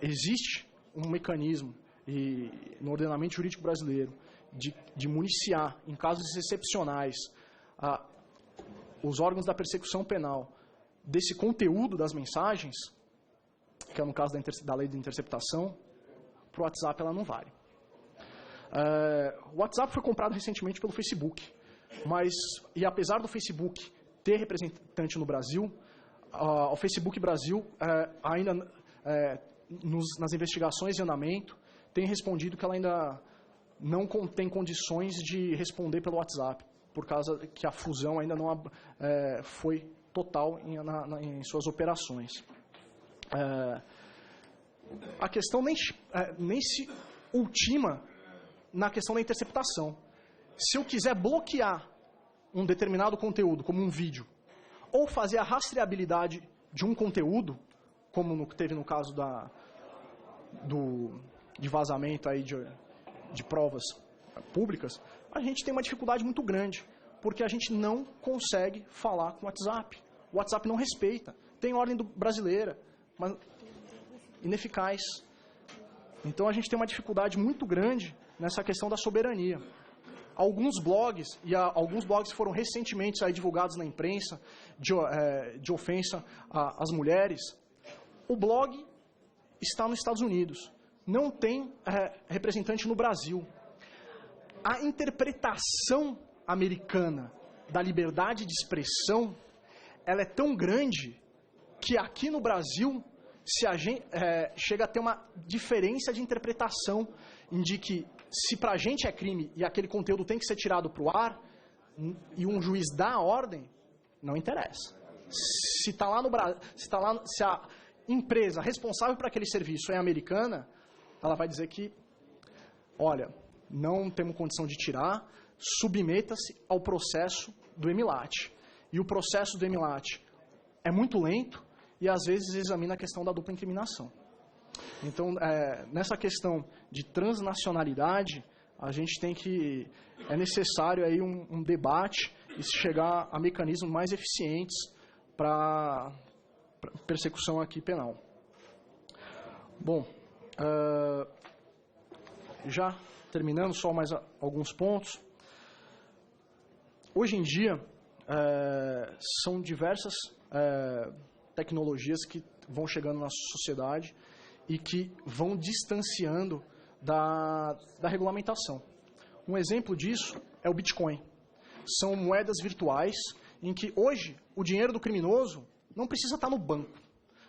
existe um mecanismo no ordenamento jurídico brasileiro de municiar, em casos excepcionais, os órgãos da persecução penal desse conteúdo das mensagens, que é no caso da lei de interceptação, para o WhatsApp ela não vale. O WhatsApp foi comprado recentemente pelo Facebook, e apesar do Facebook ter representante no Brasil, o Facebook Brasil ainda, nas investigações em andamento, tem respondido que ela ainda não tem condições de responder pelo WhatsApp, por causa que a fusão ainda não foi total em suas operações. A questão nem se ultima na questão da interceptação. Se eu quiser bloquear um determinado conteúdo, como um vídeo, ou fazer a rastreabilidade de um conteúdo, como teve no caso de vazamento aí de provas públicas, a gente tem uma dificuldade muito grande, porque a gente não consegue falar com o WhatsApp. O WhatsApp não respeita. Tem ordem brasileira, mas ineficaz. Então a gente tem uma dificuldade muito grande nessa questão da soberania. Alguns blogs foram recentemente aí divulgados na imprensa de ofensa às mulheres. O blog está nos Estados Unidos, não tem representante no Brasil. A interpretação americana da liberdade de expressão, ela é tão grande que aqui no Brasil chega a ter uma diferença de interpretação, em de que se pra gente é crime e aquele conteúdo tem que ser tirado pro ar, e um juiz dá a ordem, não interessa. Se a empresa responsável por aquele serviço é americana, ela vai dizer que, olha, não temos condição de tirar, submeta-se ao processo do EMILAT. E o processo do EMILAT é muito lento e às vezes examina a questão da dupla incriminação. Então, nessa questão de transnacionalidade, a gente é necessário aí um debate e chegar a mecanismos mais eficientes para persecução aqui penal. Bom, já terminando, só mais alguns pontos. Hoje em dia, são diversas tecnologias que vão chegando na sociedade e que vão distanciando da regulamentação. Um exemplo disso é o Bitcoin. São moedas virtuais em que hoje o dinheiro do criminoso não precisa estar no banco.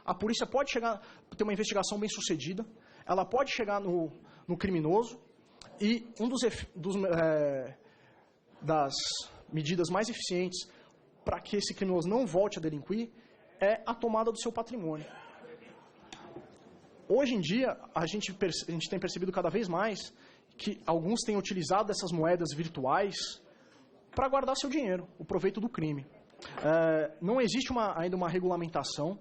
A polícia pode ter uma investigação bem sucedida, ela pode chegar no criminoso e das medidas mais eficientes para que esse criminoso não volte a delinquir é a tomada do seu patrimônio. Hoje em dia, a gente tem percebido cada vez mais que alguns têm utilizado essas moedas virtuais para guardar seu dinheiro, o proveito do crime. Não existe ainda uma regulamentação.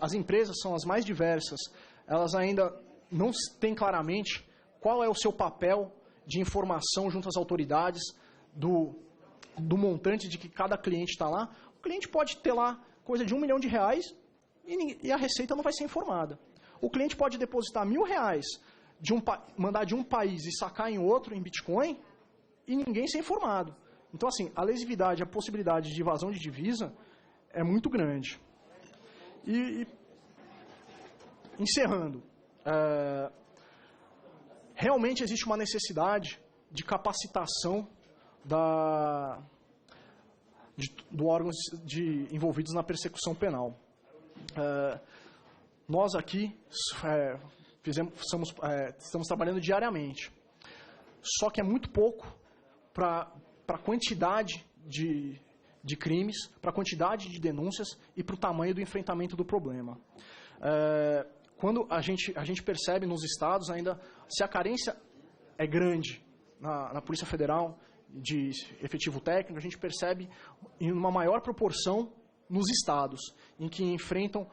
As empresas são as mais diversas. Elas ainda não têm claramente qual é o seu papel de informação junto às autoridades do montante de que cada cliente está lá. O cliente pode ter lá coisa de R$1 milhão e a receita não vai ser informada. O cliente pode depositar R$1.000, mandar de um país e sacar em outro, em Bitcoin, e ninguém ser informado. Então, assim, a lesividade, a possibilidade de evasão de divisa é muito grande. E encerrando, realmente existe uma necessidade de capacitação do órgãos envolvidos na persecução penal. Nós aqui estamos trabalhando diariamente, só que é muito pouco para a quantidade de crimes, para a quantidade de denúncias e para o tamanho do enfrentamento do problema. Quando a gente percebe nos estados ainda, se a carência é grande na Polícia Federal de efetivo técnico, a gente percebe em uma maior proporção nos estados, em que enfrentam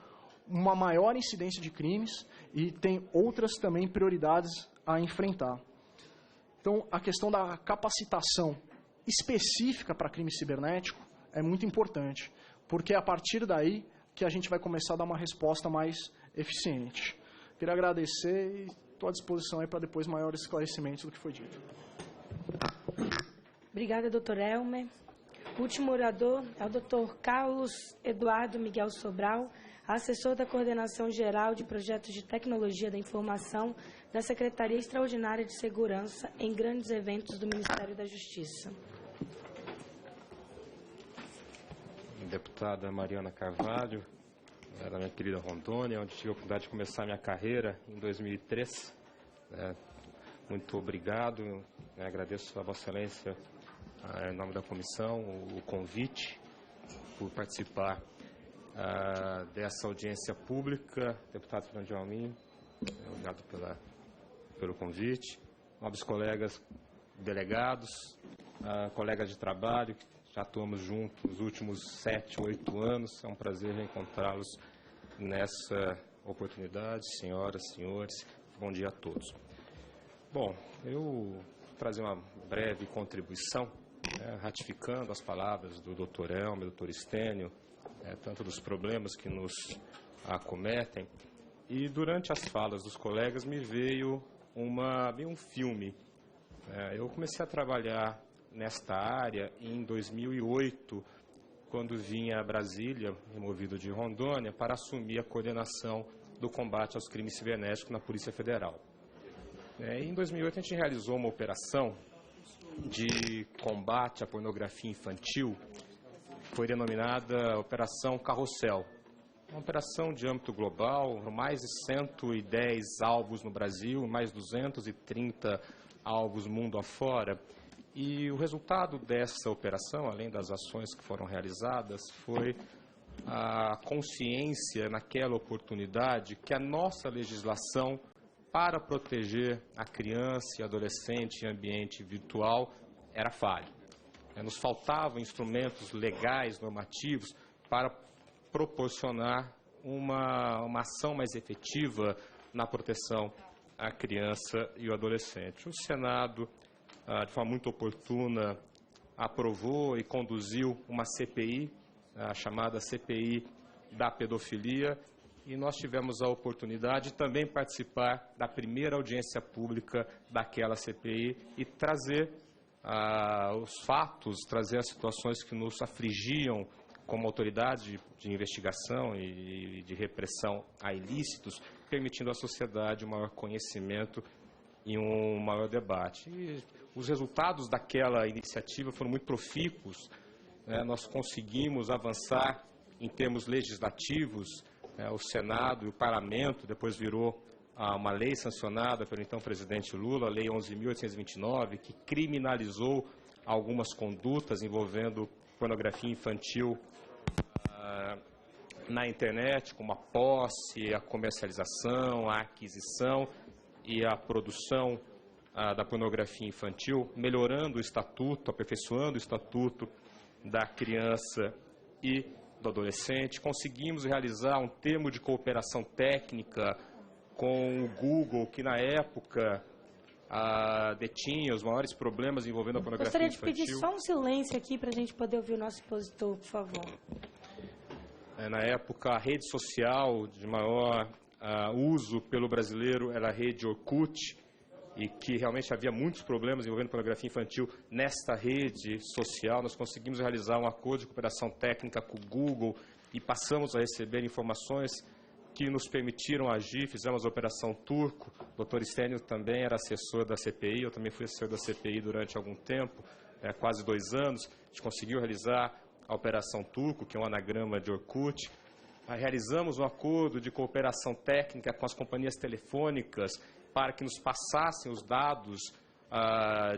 uma maior incidência de crimes e tem outras também prioridades a enfrentar. Então, a questão da capacitação específica para crime cibernético é muito importante, porque é a partir daí que a gente vai começar a dar uma resposta mais eficiente. Queria agradecer e estou à disposição aí para depois maiores esclarecimentos do que foi dito. Obrigada, doutor Elmer. O último orador é o doutor Carlos Eduardo Miguel Sobral, assessor da Coordenação Geral de Projetos de Tecnologia da Informação da Secretaria Extraordinária de Segurança em Grandes Eventos do Ministério da Justiça. Deputada Mariana Carvalho, da minha querida Rondônia, onde tive a oportunidade de começar minha carreira em 2003. Muito obrigado, agradeço a Vossa Excelência, em nome da comissão, o convite por participar dessa audiência pública. Deputado Fernando de Almin, obrigado pelo convite. Nobres colegas delegados, colegas de trabalho, que já atuamos juntos nos últimos 7, 8 anos. É um prazer reencontrá-los nessa oportunidade. Senhoras, senhores, bom dia a todos. Bom, eu vou trazer uma breve contribuição, ratificando as palavras do Dr. Elmer, do Dr. Stênio, tanto dos problemas que nos acometem. E durante as falas dos colegas me veio um filme. Eu comecei a trabalhar nesta área em 2008, quando vim a Brasília, removido de Rondônia, para assumir a coordenação do combate aos crimes cibernéticos na Polícia Federal. Em 2008 a gente realizou uma operação de combate à pornografia infantil, foi denominada Operação Carrossel. Uma operação de âmbito global, mais de 110 alvos no Brasil, mais 230 alvos mundo afora. E o resultado dessa operação, além das ações que foram realizadas, foi a consciência naquela oportunidade que a nossa legislação para proteger a criança e adolescente em ambiente virtual era falha. Nos faltavam instrumentos legais, normativos, para proporcionar uma ação mais efetiva na proteção à criança e ao adolescente. O Senado, de forma muito oportuna, aprovou e conduziu uma CPI, a chamada CPI da pedofilia, e nós tivemos a oportunidade de também participar da primeira audiência pública daquela CPI e trazer os fatos, trazer as situações que nos afligiam como autoridade de investigação e de repressão a ilícitos, permitindo à sociedade um maior conhecimento e um maior debate. E os resultados daquela iniciativa foram muito profícuos. Nós conseguimos avançar em termos legislativos. O Senado e o Parlamento depois virou uma lei sancionada pelo então presidente Lula, a Lei 11.829, que criminalizou algumas condutas envolvendo pornografia infantil na internet, como a posse, a comercialização, a aquisição e a produção da pornografia infantil, melhorando o estatuto, aperfeiçoando o estatuto da criança e do adolescente. Conseguimos realizar um termo de cooperação técnica com o Google, que na época detinha os maiores problemas envolvendo a pornografia infantil. Gostaria de pedir só um silêncio aqui para a gente poder ouvir o nosso expositor, por favor. Na época, a rede social de maior uso pelo brasileiro era a rede Orkut, e que realmente havia muitos problemas envolvendo pornografia infantil nesta rede social. Nós conseguimos realizar um acordo de cooperação técnica com o Google e passamos a receber informações que nos permitiram agir. Fizemos a Operação Turco. O Dr. Stênio também era assessor da CPI, eu também fui assessor da CPI durante algum tempo, quase 2 anos. A gente conseguiu realizar a Operação Turco, que é um anagrama de Orkut. Realizamos um acordo de cooperação técnica com as companhias telefônicas para que nos passassem os dados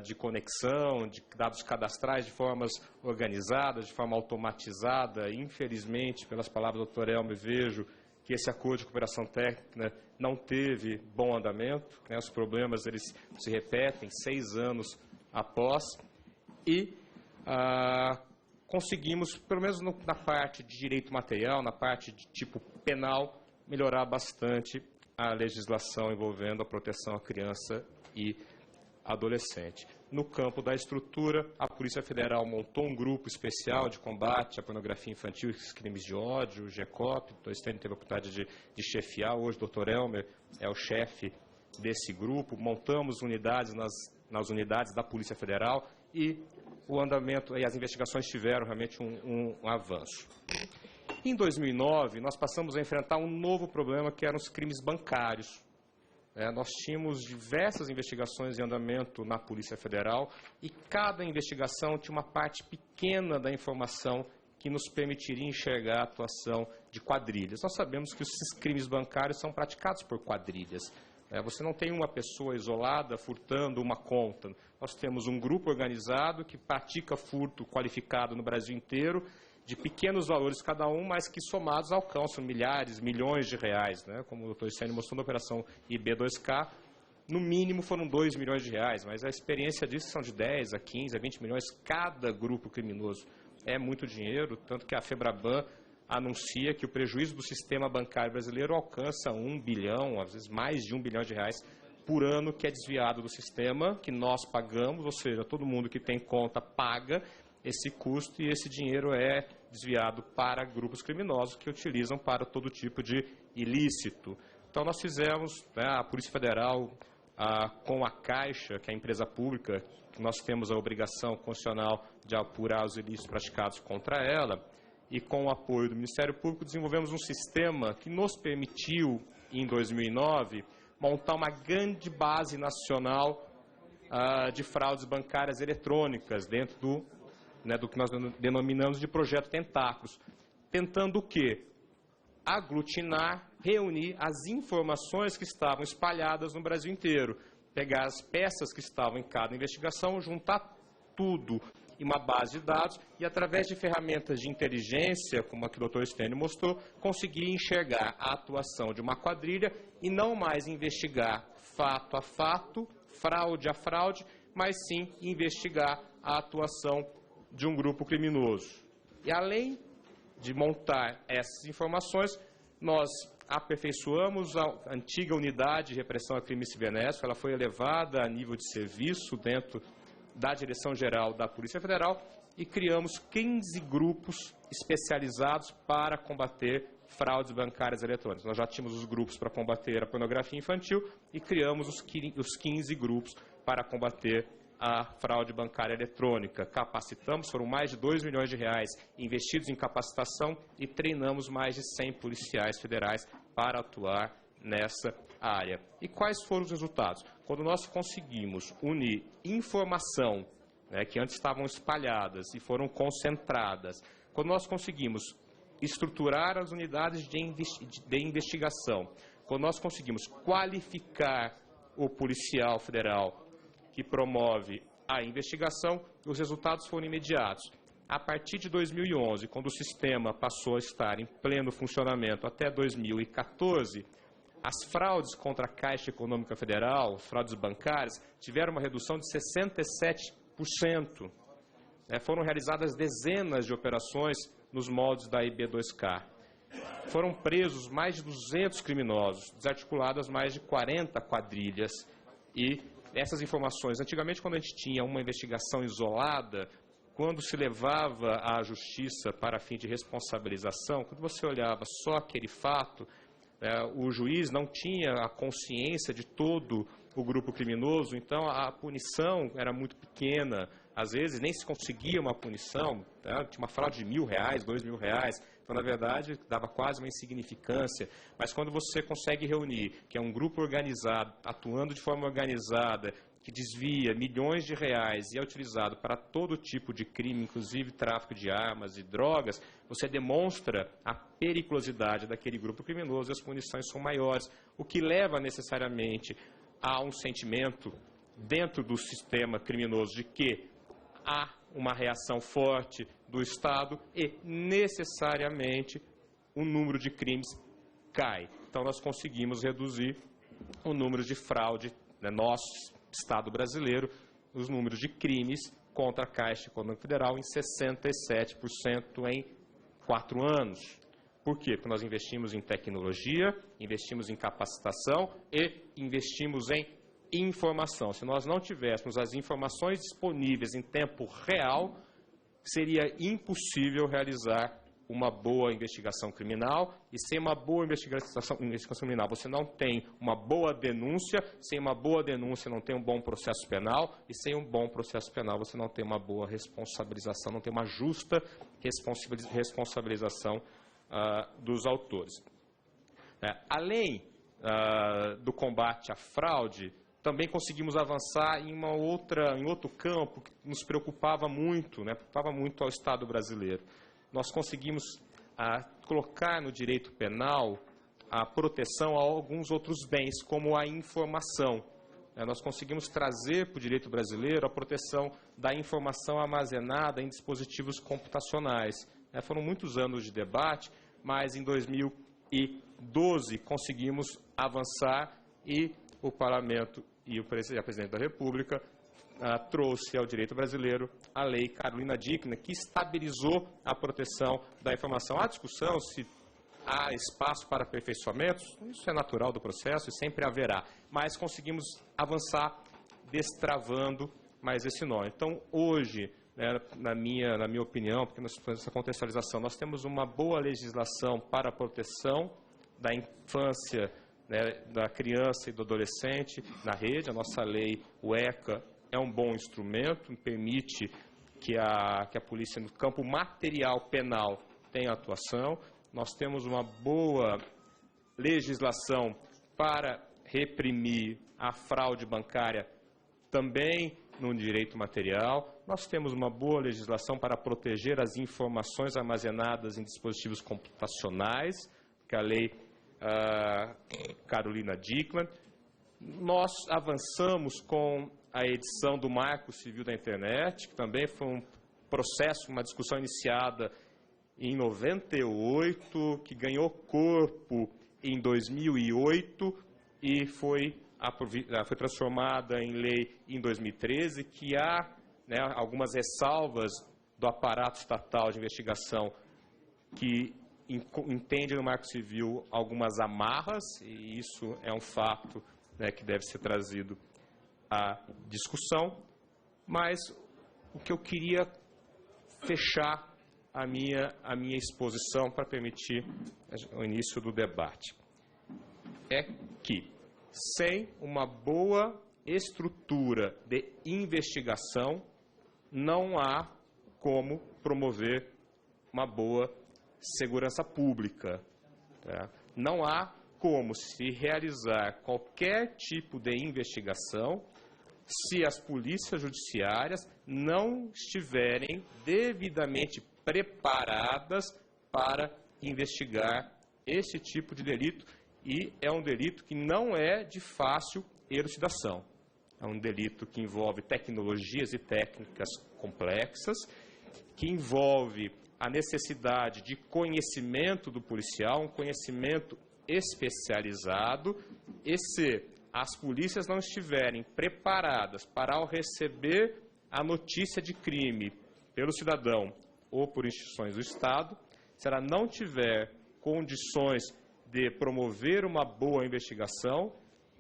de conexão, de dados cadastrais de formas organizadas, de forma automatizada. Infelizmente, pelas palavras do Dr. Elmer, vejo que esse acordo de cooperação técnica não teve bom andamento. Os problemas eles se repetem 6 anos após. E conseguimos, pelo menos na parte de direito material, na parte de tipo penal, melhorar bastante a legislação envolvendo a proteção à criança e adolescente. No campo da estrutura, a Polícia Federal montou um grupo especial de combate à pornografia infantil e crimes de ódio, o GECOP. O Estênio teve a oportunidade de chefiar. Hoje o Dr. Elmer é o chefe desse grupo. Montamos unidades nas unidades da Polícia Federal e o andamento e as investigações tiveram realmente um avanço. Em 2009, nós passamos a enfrentar um novo problema, que eram os crimes bancários. Nós tínhamos diversas investigações em andamento na Polícia Federal e cada investigação tinha uma parte pequena da informação que nos permitiria enxergar a atuação de quadrilhas. Nós sabemos que esses crimes bancários são praticados por quadrilhas. Você não tem uma pessoa isolada furtando uma conta. Nós temos um grupo organizado que pratica furto qualificado no Brasil inteiro, de pequenos valores cada um, mas que somados alcançam milhares, milhões de reais. Como o Dr. Estênio mostrou na operação IB2K, no mínimo foram 2 milhões de reais, mas a experiência disso são de 10 a 15 a 20 milhões cada grupo criminoso. É muito dinheiro, tanto que a FEBRABAN anuncia que o prejuízo do sistema bancário brasileiro alcança 1 bilhão, às vezes mais de 1 bilhão de reais por ano, que é desviado do sistema, que nós pagamos, ou seja, todo mundo que tem conta paga esse custo e esse dinheiro é desviado para grupos criminosos que utilizam para todo tipo de ilícito. Então nós fizemos, a Polícia Federal, com a Caixa, que é a empresa pública, que nós temos a obrigação constitucional de apurar os ilícitos praticados contra ela, e com o apoio do Ministério Público, desenvolvemos um sistema que nos permitiu, em 2009, montar uma grande base nacional de fraudes bancárias eletrônicas dentro do que nós denominamos de projeto Tentáculos, tentando o quê? Aglutinar, reunir as informações que estavam espalhadas no Brasil inteiro, pegar as peças que estavam em cada investigação, juntar tudo em uma base de dados e, através de ferramentas de inteligência, como a que o Dr. Estênio mostrou, conseguir enxergar a atuação de uma quadrilha e não mais investigar fato a fato, fraude a fraude, mas sim investigar a atuação de um grupo criminoso. E além de montar essas informações, nós aperfeiçoamos a antiga unidade de repressão a crimes cibernéticos. Ela foi elevada a nível de serviço dentro da Direção-Geral da Polícia Federal e criamos 15 grupos especializados para combater fraudes bancárias eletrônicas. Nós já tínhamos os grupos para combater a pornografia infantil e criamos os 15 grupos para combater a fraude bancária eletrônica. Capacitamos, foram mais de 2 milhões de reais investidos em capacitação e treinamos mais de 100 policiais federais para atuar nessa área. E quais foram os resultados? Quando nós conseguimos unir informação, que antes estavam espalhadas e foram concentradas, quando nós conseguimos estruturar as unidades de investigação, quando nós conseguimos qualificar o policial federal que promove a investigação, os resultados foram imediatos. A partir de 2011, quando o sistema passou a estar em pleno funcionamento até 2014, as fraudes contra a Caixa Econômica Federal, as fraudes bancárias, tiveram uma redução de 67%. Foram realizadas dezenas de operações nos moldes da IB2K. Foram presos mais de 200 criminosos, desarticuladas mais de 40 quadrilhas e essas informações, antigamente quando a gente tinha uma investigação isolada, quando se levava à justiça para fim de responsabilização, quando você olhava só aquele fato, o juiz não tinha a consciência de todo o grupo criminoso, então a punição era muito pequena, às vezes nem se conseguia uma punição, tinha uma fraude de R$1.000, R$2.000, então na verdade dava quase uma insignificância, mas quando você consegue reunir, que é um grupo organizado, atuando de forma organizada, que desvia milhões de reais e é utilizado para todo tipo de crime, inclusive tráfico de armas e drogas, você demonstra a periculosidade daquele grupo criminoso e as punições são maiores, o que leva necessariamente a um sentimento dentro do sistema criminoso de que há uma reação forte do Estado e necessariamente o número de crimes cai. Então nós conseguimos reduzir o número de fraude, nosso Estado brasileiro, os números de crimes contra a Caixa Econômica Federal em 67% em 4 anos. Por quê? Porque nós investimos em tecnologia, investimos em capacitação e investimos em informação. Se nós não tivéssemos as informações disponíveis em tempo real, seria impossível realizar uma boa investigação criminal, e sem uma boa investigação criminal você não tem uma boa denúncia, sem uma boa denúncia não tem um bom processo penal, e sem um bom processo penal você não tem uma boa responsabilização, não tem uma justa responsabilização dos autores. Além do combate à fraude, também conseguimos avançar em outro campo que nos preocupava muito, preocupava muito ao Estado brasileiro. Nós conseguimos colocar no direito penal a proteção a alguns outros bens, como a informação. Nós conseguimos trazer para o direito brasileiro a proteção da informação armazenada em dispositivos computacionais. Foram muitos anos de debate, mas em 2012 conseguimos avançar e o Parlamento e a Presidente da República trouxe ao direito brasileiro a Lei Carolina Dickmann, que estabilizou a proteção da informação. Há discussão se há espaço para aperfeiçoamentos, isso é natural do processo e sempre haverá, mas conseguimos avançar destravando mais esse nó. Então, hoje, na minha opinião, porque nós fazemos essa contextualização, nós temos uma boa legislação para a proteção da infância, da criança e do adolescente na rede. A nossa lei, o ECA, é um bom instrumento, permite que a polícia, no campo material penal, tenha atuação. Nós temos uma boa legislação para reprimir a fraude bancária também no direito material. Nós temos uma boa legislação para proteger as informações armazenadas em dispositivos computacionais, que é a Lei Carolina Dickmann. Nós avançamos com a edição do Marco Civil da Internet, que também foi um processo, uma discussão iniciada em 98, que ganhou corpo em 2008 e foi transformada em lei em 2013, que há algumas ressalvas do aparato estatal de investigação que entende no Marco Civil algumas amarras, e isso é um fato que deve ser trazido à discussão. Mas o que eu queria fechar a minha exposição para permitir o início do debate é que, sem uma boa estrutura de investigação, não há como promover uma boa segurança pública. Não há como se realizar qualquer tipo de investigação se as polícias judiciárias não estiverem devidamente preparadas para investigar esse tipo de delito, e é um delito que não é de fácil elucidação. É um delito que envolve tecnologias e técnicas complexas, que envolve a necessidade de conhecimento do policial, um conhecimento especializado, e se as polícias não estiverem preparadas para, ao receber a notícia de crime pelo cidadão ou por instituições do Estado, se ela não tiver condições de promover uma boa investigação,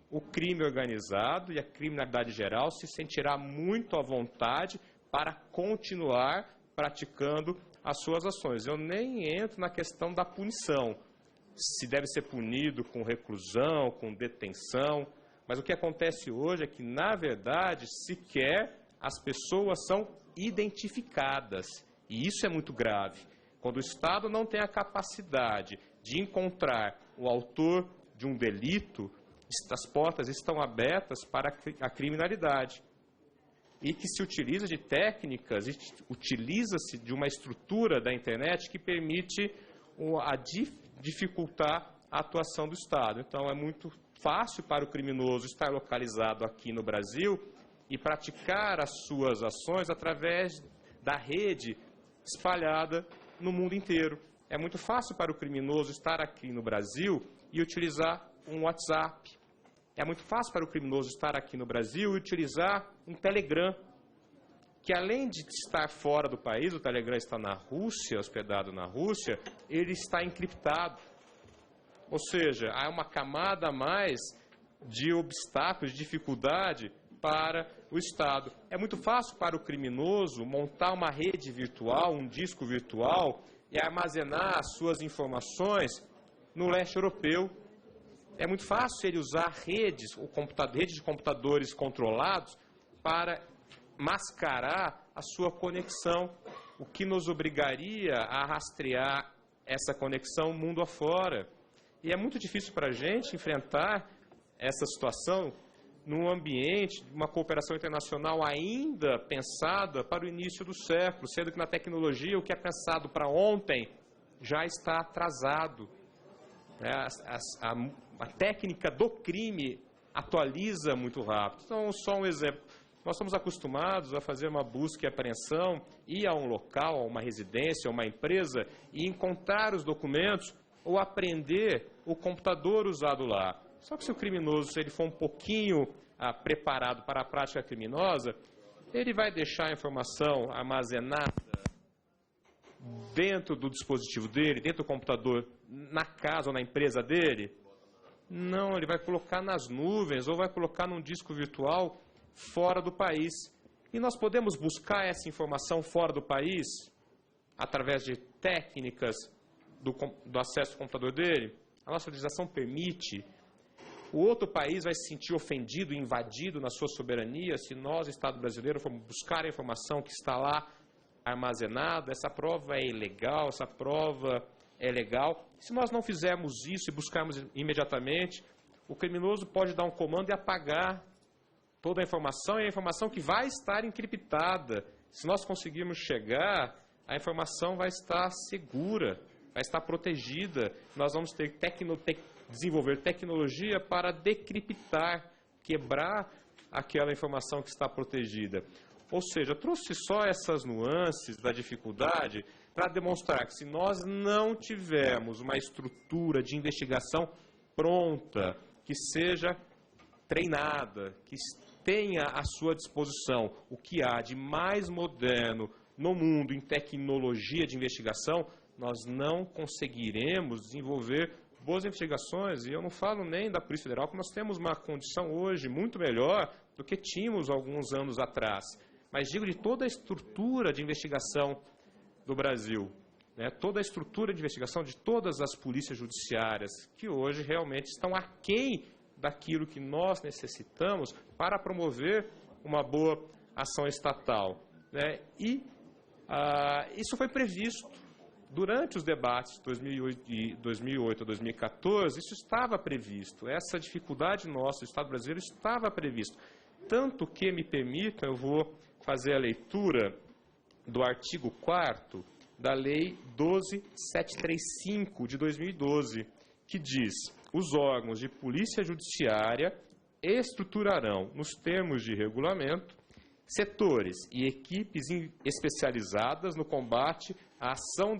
o crime organizado e a criminalidade geral se sentirá muito à vontade para continuar praticando as suas ações. Eu nem entro na questão da punição, se deve ser punido com reclusão, com detenção, mas o que acontece hoje é que, na verdade, sequer as pessoas são identificadas, e isso é muito grave. Quando o Estado não tem a capacidade de encontrar o autor de um delito, as portas estão abertas para a criminalidade, e que se utiliza de técnicas, utiliza-se de uma estrutura da internet que permite dificultar a atuação do Estado. Então, é muito fácil para o criminoso estar localizado aqui no Brasil e praticar as suas ações através da rede espalhada no mundo inteiro. É muito fácil para o criminoso estar aqui no Brasil e utilizar um WhatsApp. É muito fácil para o criminoso estar aqui no Brasil e utilizar um Telegram, que além de estar fora do país, o Telegram está na Rússia, hospedado na Rússia, ele está encriptado. Ou seja, há uma camada a mais de obstáculos, de dificuldade para o Estado. É muito fácil para o criminoso montar uma rede virtual, um disco virtual e armazenar as suas informações no leste europeu. É muito fácil ele usar redes de computadores controlados para mascarar a sua conexão, o que nos obrigaria a rastrear essa conexão mundo afora. E é muito difícil para a gente enfrentar essa situação num ambiente de uma cooperação internacional ainda pensada para o início do século, sendo que na tecnologia o que é pensado para ontem já está atrasado. A técnica do crime atualiza muito rápido. Então, só um exemplo. Nós estamos acostumados a fazer uma busca e apreensão, ir a um local, a uma residência, a uma empresa e encontrar os documentos ou apreender o computador usado lá. Só que se o criminoso, se ele for um pouquinho preparado para a prática criminosa, ele vai deixar a informação armazenada dentro do dispositivo dele, dentro do computador, na casa ou na empresa dele? Não, ele vai colocar nas nuvens ou vai colocar num disco virtual fora do país. E nós podemos buscar essa informação fora do país através de técnicas do acesso ao computador dele? A nossa legislação permite. O outro país vai se sentir ofendido e invadido na sua soberania se nós, Estado brasileiro, formos buscar a informação que está lá armazenada. Essa prova é ilegal, essa prova é legal. Se nós não fizermos isso e buscarmos imediatamente, o criminoso pode dar um comando e apagar toda a informação, e a informação que vai estar encriptada. Se nós conseguirmos chegar, a informação vai estar segura, vai estar protegida. Nós vamos ter desenvolver tecnologia para decriptar, quebrar aquela informação que está protegida. Ou seja, trouxe só essas nuances da dificuldade para demonstrar que se nós não tivermos uma estrutura de investigação pronta, que seja treinada, que tenha à sua disposição o que há de mais moderno no mundo em tecnologia de investigação, nós não conseguiremos desenvolver boas investigações. E eu não falo nem da Polícia Federal, porque nós temos uma condição hoje muito melhor do que tínhamos alguns anos atrás. Mas digo de toda a estrutura de investigação do Brasil, né? Toda a estrutura de investigação de todas as polícias judiciárias, que hoje realmente estão aquém daquilo que nós necessitamos para promover uma boa ação estatal, né? E isso foi previsto durante os debates de 2008 a 2014, isso estava previsto, essa dificuldade nossa, do Estado brasileiro, estava previsto. Tanto que, me permitam, eu vou fazer a leitura do artigo 4º da Lei 12.735 de 2012, que diz: os órgãos de polícia judiciária estruturarão, nos termos de regulamento, setores e equipes especializadas no combate à ação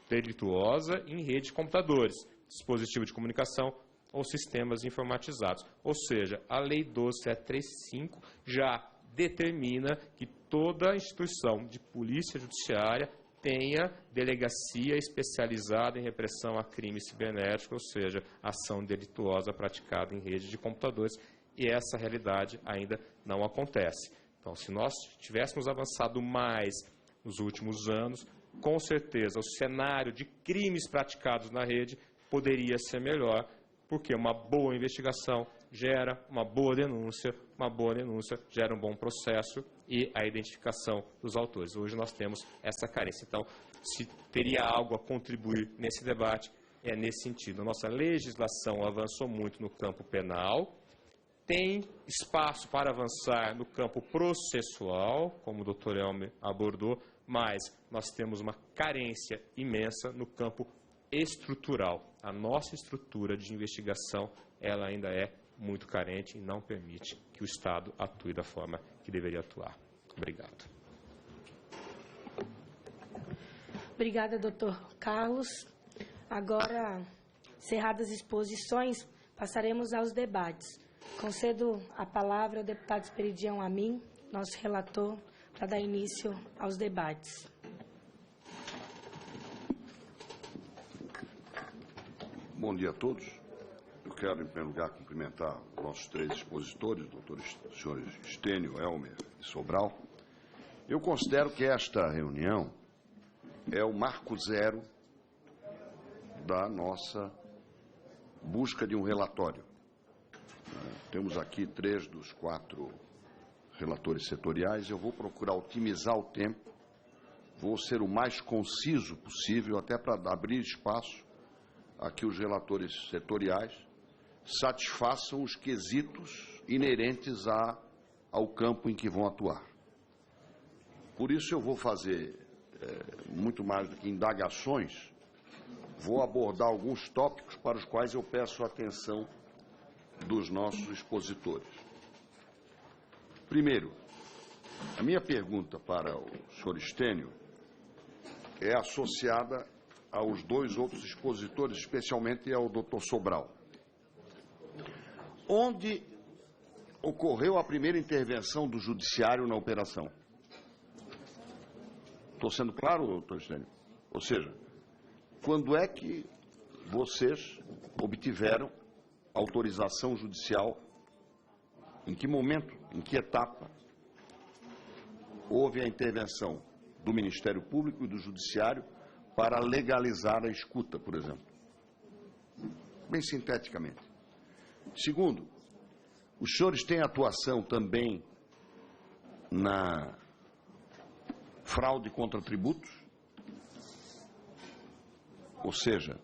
delituosa em rede de computadores, dispositivo de comunicação ou sistemas informatizados. Ou seja, a Lei 12.735 já determina que toda instituição de polícia judiciária tenha delegacia especializada em repressão a crime cibernético, ou seja, ação delituosa praticada em rede de computadores, e essa realidade ainda não acontece. Então, se nós tivéssemos avançado mais nos últimos anos, com certeza o cenário de crimes praticados na rede poderia ser melhor, porque uma boa investigação gera uma boa denúncia gera um bom processo e a identificação dos autores. Hoje nós temos essa carência. Então, se teria algo a contribuir nesse debate, é nesse sentido. A nossa legislação avançou muito no campo penal, tem espaço para avançar no campo processual, como o Dr. Elmer abordou, mas nós temos uma carência imensa no campo estrutural. A nossa estrutura de investigação, ela ainda é muito carente e não permite que o Estado atue da forma que deveria atuar. Obrigado. Obrigada, doutor Carlos. Agora, encerradas as exposições, passaremos aos debates. Concedo a palavra ao deputado Esperidião Amin, nosso relator, para dar início aos debates. Bom dia a todos. Eu quero, em primeiro lugar, cumprimentar nossos 3 expositores, doutores senhores Stênio, Elmer e Sobral. Eu considero que esta reunião é o marco zero da nossa busca de um relatório. Temos aqui 3 dos 4 relatores setoriais. Eu vou procurar otimizar o tempo, vou ser o mais conciso possível, até para abrir espaço a que os relatores setoriais satisfaçam os quesitos inerentes ao campo em que vão atuar. Por isso eu vou fazer, muito mais do que indagações, vou abordar alguns tópicos para os quais eu peço a atenção dos nossos expositores. Primeiro, a minha pergunta para o senhor Stênio é associada aos 2 outros expositores, especialmente ao doutor Sobral. Onde ocorreu a primeira intervenção do judiciário na operação? Estou sendo claro, doutor Stênio? Ou seja, quando é que vocês obtiveram autorização judicial? Em que momento, em que etapa houve a intervenção do Ministério Público e do Judiciário para legalizar a escuta, por exemplo? Bem sinteticamente. Segundo, os senhores têm atuação também na fraude contra tributos? Ou seja,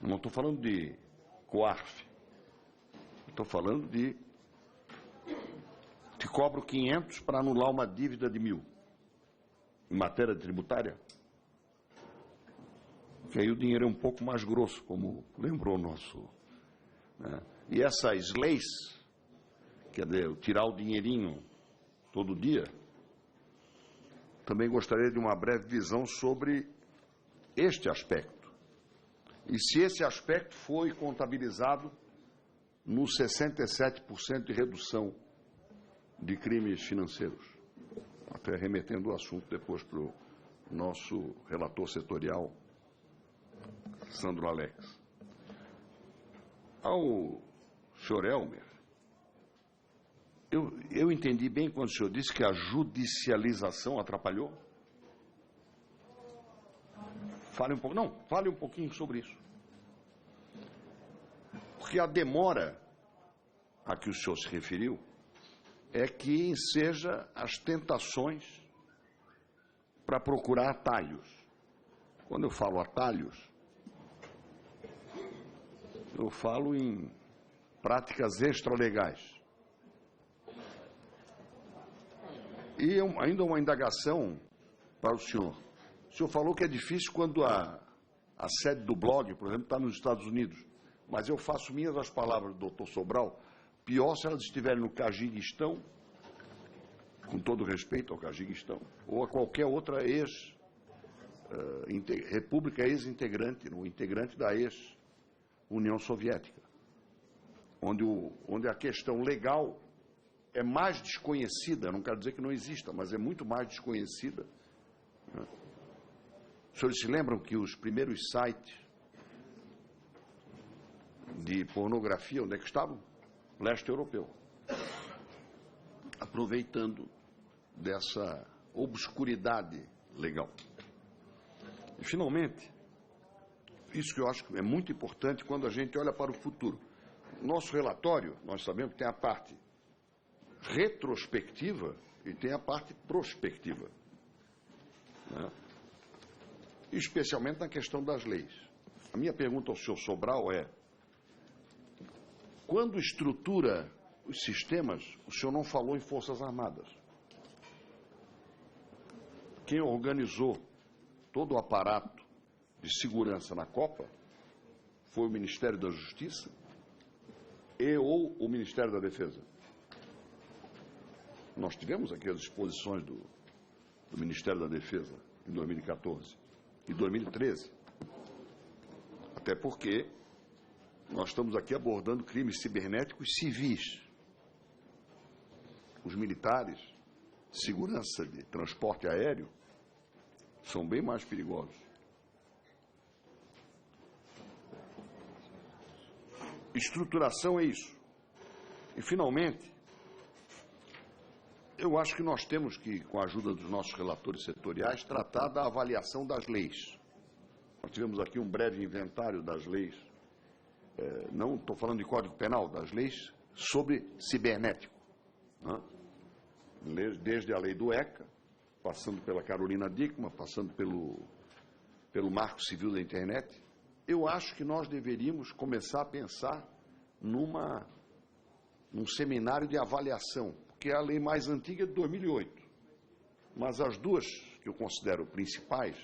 não estou falando de COARF, estou falando de te cobro 500 para anular uma dívida de 1.000 em matéria tributária, que aí o dinheiro é um pouco mais grosso, como lembrou o nosso, né? E essas leis, quer dizer, tirar o dinheirinho todo dia, também gostaria de uma breve visão sobre este aspecto. E se esse aspecto foi contabilizado nos 67% de redução de crimes financeiros. Até remetendo o assunto depois para o nosso relator setorial, Sandro Alex. Ao senhor Elmer, eu entendi bem quando o senhor disse que a judicialização atrapalhou? Fale um pouquinho sobre isso. Porque a demora a que o senhor se referiu é que enseja as tentações para procurar atalhos. Quando eu falo atalhos, eu falo em práticas extralegais. E ainda uma indagação para o senhor. O senhor falou que é difícil quando a sede do blog, por exemplo, está nos Estados Unidos. Mas eu faço minhas as palavras do doutor Sobral. Pior se elas estiverem no Cazaquistão, com todo respeito ao Cazaquistão, ou a qualquer outra república ex-integrante, no integrante da ex-União Soviética, onde a questão legal é mais desconhecida, não quero dizer que não exista, mas é muito mais desconhecida. Os senhores se lembram que os primeiros sites de pornografia, onde é que estavam? Leste europeu. Aproveitando dessa obscuridade legal. E, finalmente, isso que eu acho que é muito importante quando a gente olha para o futuro. Nosso relatório, nós sabemos que tem a parte retrospectiva e tem a parte prospectiva, né? Especialmente na questão das leis. A minha pergunta ao senhor Sobral é: quando estrutura os sistemas, o senhor não falou em Forças Armadas. Quem organizou todo o aparato de segurança na Copa foi o Ministério da Justiça ou o Ministério da Defesa. Nós tivemos aqui as exposições do Ministério da Defesa em 2014 e 2013. Até porque nós estamos aqui abordando crimes cibernéticos civis. Os militares, segurança de transporte aéreo, são bem mais perigosos. Estruturação é isso. E, finalmente, eu acho que nós temos que, com a ajuda dos nossos relatores setoriais, tratar da avaliação das leis. Nós tivemos aqui um breve inventário das leis, não estou falando de Código Penal, das leis sobre cibernético, né? Desde a lei do ECA, passando pela Carolina Dickmann, passando pelo Marco Civil da Internet. Eu acho que nós deveríamos começar a pensar num seminário de avaliação, porque a lei mais antiga é de 2008, mas as duas que eu considero principais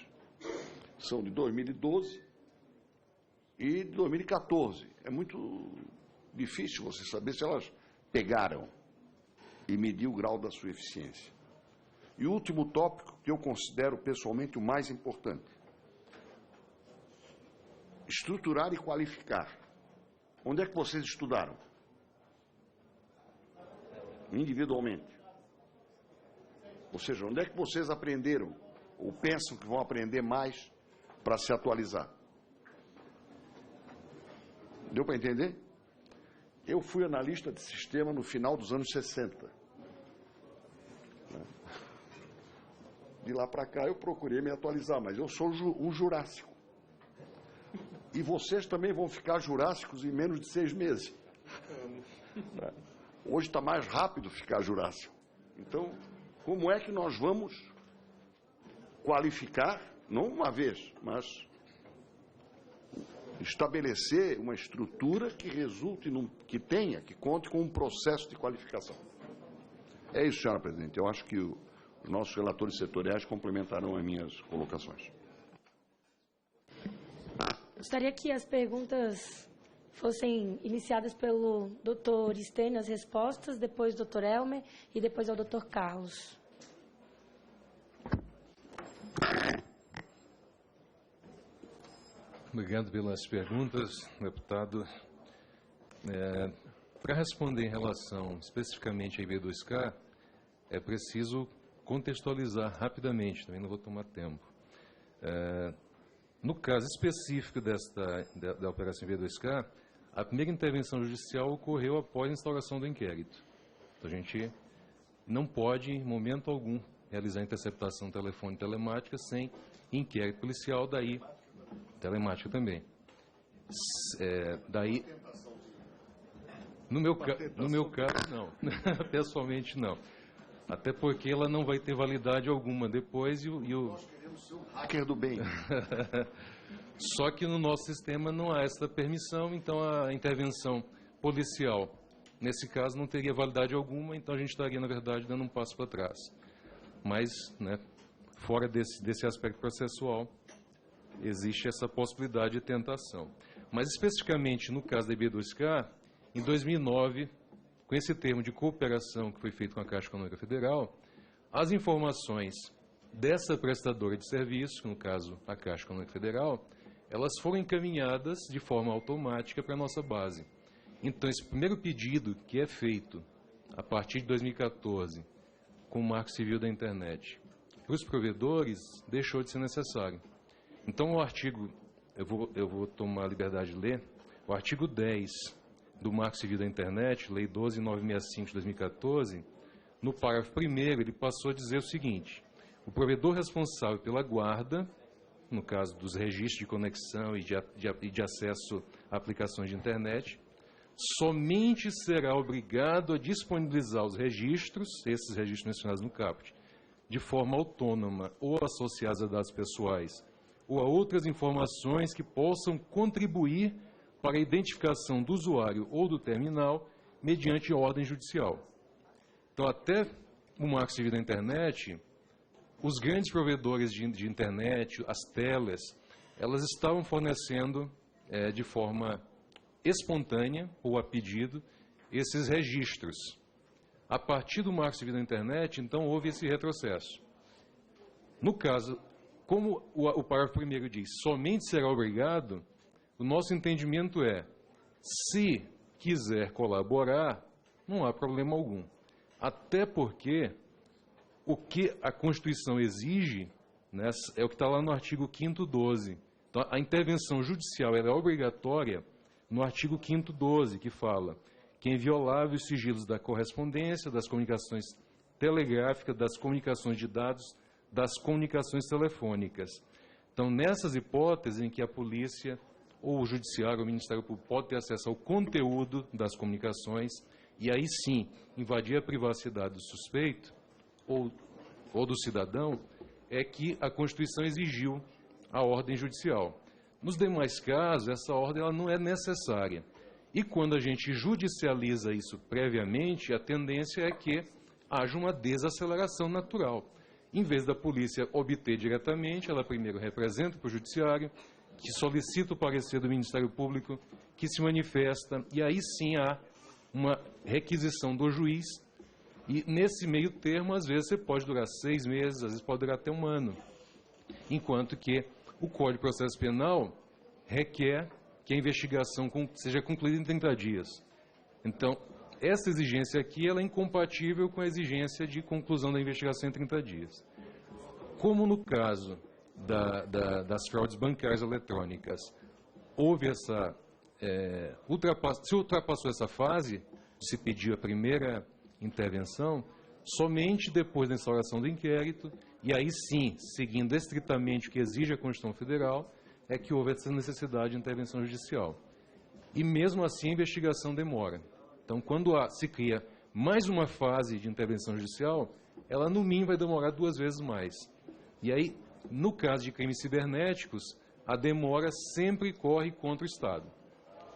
são de 2012 e de 2014. É muito difícil você saber se elas pegaram e medir o grau da sua eficiência. E o último tópico, que eu considero pessoalmente o mais importante: estruturar e qualificar. Onde é que vocês estudaram? Individualmente. Ou seja, onde é que vocês aprenderam ou pensam que vão aprender mais para se atualizar? Deu para entender? Eu fui analista de sistema no final dos anos 60. De lá para cá eu procurei me atualizar, mas eu sou um jurássico. E vocês também vão ficar jurássicos em menos de 6 meses. Hoje está mais rápido ficar jurássico. Então, como é que nós vamos qualificar, não uma vez, mas estabelecer uma estrutura que resulte, que conte com um processo de qualificação? É isso, senhora presidente. Eu acho que os nossos relatores setoriais complementarão as minhas colocações. Gostaria que as perguntas fossem iniciadas pelo Dr. Stênio, as respostas, depois o Dr. Elmer e depois ao Dr. Carlos. Obrigado pelas perguntas, deputado. Para responder em relação especificamente à IB2K, é preciso contextualizar rapidamente, também não vou tomar tempo. No caso específico da Operação IB2K, a primeira intervenção judicial ocorreu após a instauração do inquérito. Então, a gente não pode, em momento algum, realizar interceptação telefone telemática sem inquérito policial, daí telemática também. No meu caso, não. Pessoalmente, não. Até porque ela não vai ter validade alguma depois Nós queremos ser um hacker do bem. Só que no nosso sistema não há essa permissão, então a intervenção policial, nesse caso, não teria validade alguma, então a gente estaria, na verdade, dando um passo para trás. Mas, né, fora desse aspecto processual, existe essa possibilidade de tentação. Mas, especificamente no caso da IB2K, em 2009, com esse termo de cooperação que foi feito com a Caixa Econômica Federal, as informações dessa prestadora de serviço, no caso a Caixa Econômica Federal, elas foram encaminhadas de forma automática para a nossa base. Então, esse primeiro pedido que é feito a partir de 2014, com o Marco Civil da Internet, para os provedores, deixou de ser necessário. Então, o artigo, eu vou tomar a liberdade de ler, o artigo 10 do Marco Civil da Internet, Lei 12.965 de 2014, no parágrafo 1º, ele passou a dizer o seguinte: o provedor responsável pela guarda, no caso dos registros de conexão e de acesso a aplicações de internet, somente será obrigado a disponibilizar os registros, esses registros mencionados no caput, de forma autônoma ou associados a dados pessoais, ou a outras informações que possam contribuir para a identificação do usuário ou do terminal mediante ordem judicial. Então, até o Marco Civil da Internet, os grandes provedores de internet, as telas, elas estavam fornecendo de forma espontânea ou a pedido esses registros. A partir do Marco Civil da Internet, então, houve esse retrocesso. No caso, como o parágrafo 1º diz, somente será obrigado, o nosso entendimento é, se quiser colaborar, não há problema algum. Até porque o que a Constituição exige, né, é o que está lá no artigo 5º 12. Então, a intervenção judicial ela é obrigatória no artigo 5º 12, que fala que é inviolável os sigilos da correspondência, das comunicações telegráficas, das comunicações de dados, das comunicações telefônicas. Então, nessas hipóteses em que a polícia ou o judiciário ou o Ministério Público pode ter acesso ao conteúdo das comunicações e aí sim invadir a privacidade do suspeito ou do cidadão, é que a Constituição exigiu a ordem judicial. Nos demais casos, essa ordem ela não é necessária. E quando a gente judicializa isso previamente, a tendência é que haja uma desaceleração natural. Em vez da polícia obter diretamente, ela primeiro representa para o judiciário, que solicita o parecer do Ministério Público, que se manifesta, e aí sim há uma requisição do juiz, e nesse meio termo, às vezes, você pode durar 6 meses, às vezes pode durar até 1 ano. Enquanto que o Código de Processo Penal requer que a investigação seja concluída em 30 dias. Então, essa exigência aqui ela é incompatível com a exigência de conclusão da investigação em 30 dias. Como no caso das fraudes bancárias eletrônicas, houve essa... se ultrapassou essa fase, se pediu a primeira intervenção, somente depois da instauração do inquérito, e aí sim, seguindo estritamente o que exige a Constituição Federal, é que houve essa necessidade de intervenção judicial. E mesmo assim a investigação demora. Então, quando se cria mais uma fase de intervenção judicial, ela no mínimo vai demorar 2 vezes mais. E aí, no caso de crimes cibernéticos, a demora sempre corre contra o Estado.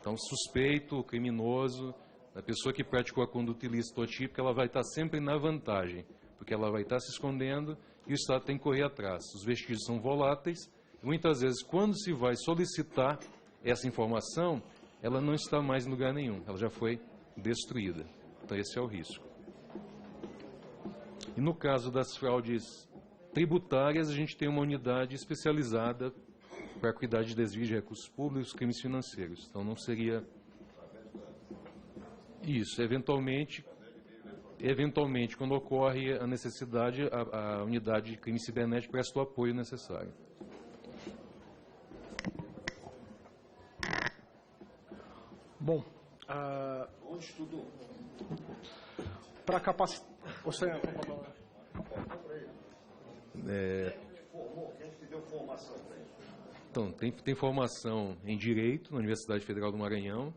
Então, suspeito, criminoso, a pessoa que praticou a conduta ilícita ou típica, ela vai estar sempre na vantagem, porque ela vai estar se escondendo e o Estado tem que correr atrás. Os vestígios são voláteis, e muitas vezes, quando se vai solicitar essa informação, ela não está mais em lugar nenhum, ela já foi destruída. Então, esse é o risco. E no caso das fraudes tributárias, a gente tem uma unidade especializada para cuidar de desvio de recursos públicos, crimes financeiros. Então, não seria isso. Eventualmente, quando ocorre a necessidade, a unidade de crime cibernético presta o apoio necessário. Bom, para capacitar... Você... Então, tem formação em Direito na Universidade Federal do Maranhão,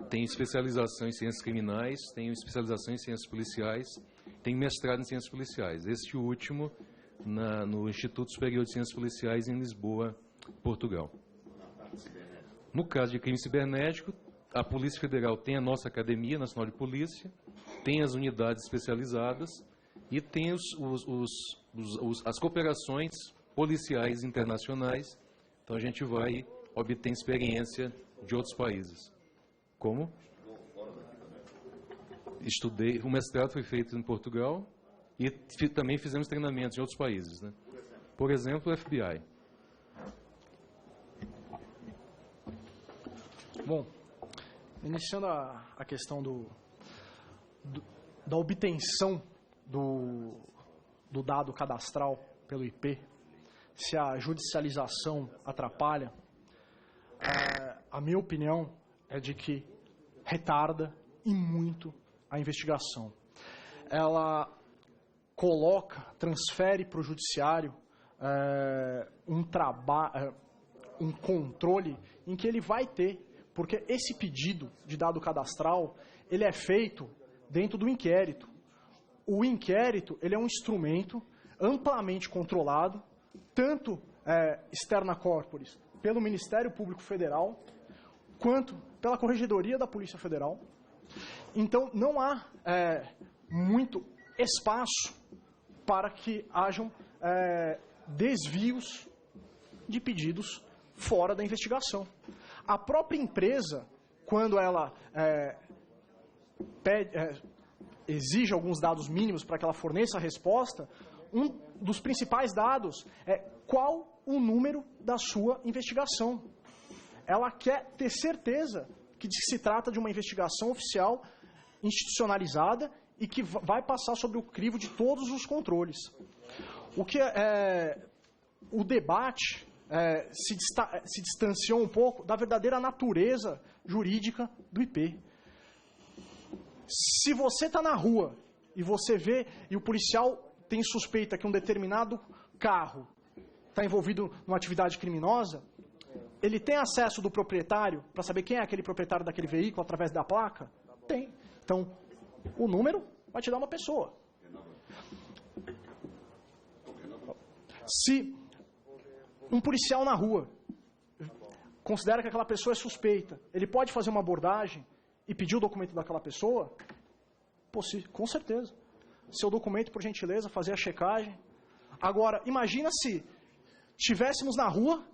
tem especialização em Ciências Criminais, tem especialização em Ciências Policiais, tem mestrado em Ciências Policiais. Este último no Instituto Superior de Ciências Policiais em Lisboa, Portugal. No caso de crime cibernético, a Polícia Federal tem a nossa Academia Nacional de Polícia, tem as unidades especializadas e tem as cooperações policiais internacionais. Então, a gente vai obter experiência de outros países. Como? Estudei, o mestrado foi feito em Portugal e também fizemos treinamentos em outros países, né? Por exemplo, o FBI. Bom, iniciando a questão da obtenção do dado cadastral pelo IP, se a judicialização atrapalha, a minha opinião é de que retarda e muito a investigação. Ela transfere para o judiciário um controle em que ele vai ter, porque esse pedido de dado cadastral, ele é feito dentro do inquérito. O inquérito, ele é um instrumento amplamente controlado, tanto externa corporis, pelo Ministério Público Federal, quanto pela Corregedoria da Polícia Federal. Então, não há muito espaço para que hajam desvios de pedidos fora da investigação. A própria empresa, quando ela exige alguns dados mínimos para que ela forneça a resposta, um dos principais dados é qual o número da sua investigação. Ela quer ter certeza que se trata de uma investigação oficial, institucionalizada e que vai passar sobre o crivo de todos os controles. O debate se distanciou um pouco da verdadeira natureza jurídica do IP. Se você está na rua e você vê, e o policial tem suspeita que um determinado carro está envolvido numa atividade criminosa, ele tem acesso do proprietário para saber quem é aquele proprietário daquele veículo através da placa? Tem. Então, o número vai te dar uma pessoa. Se um policial na rua considera que aquela pessoa é suspeita, ele pode fazer uma abordagem e pedir o documento daquela pessoa? Com certeza. Seu documento, por gentileza, fazer a checagem. Agora, imagina se estivéssemos na rua,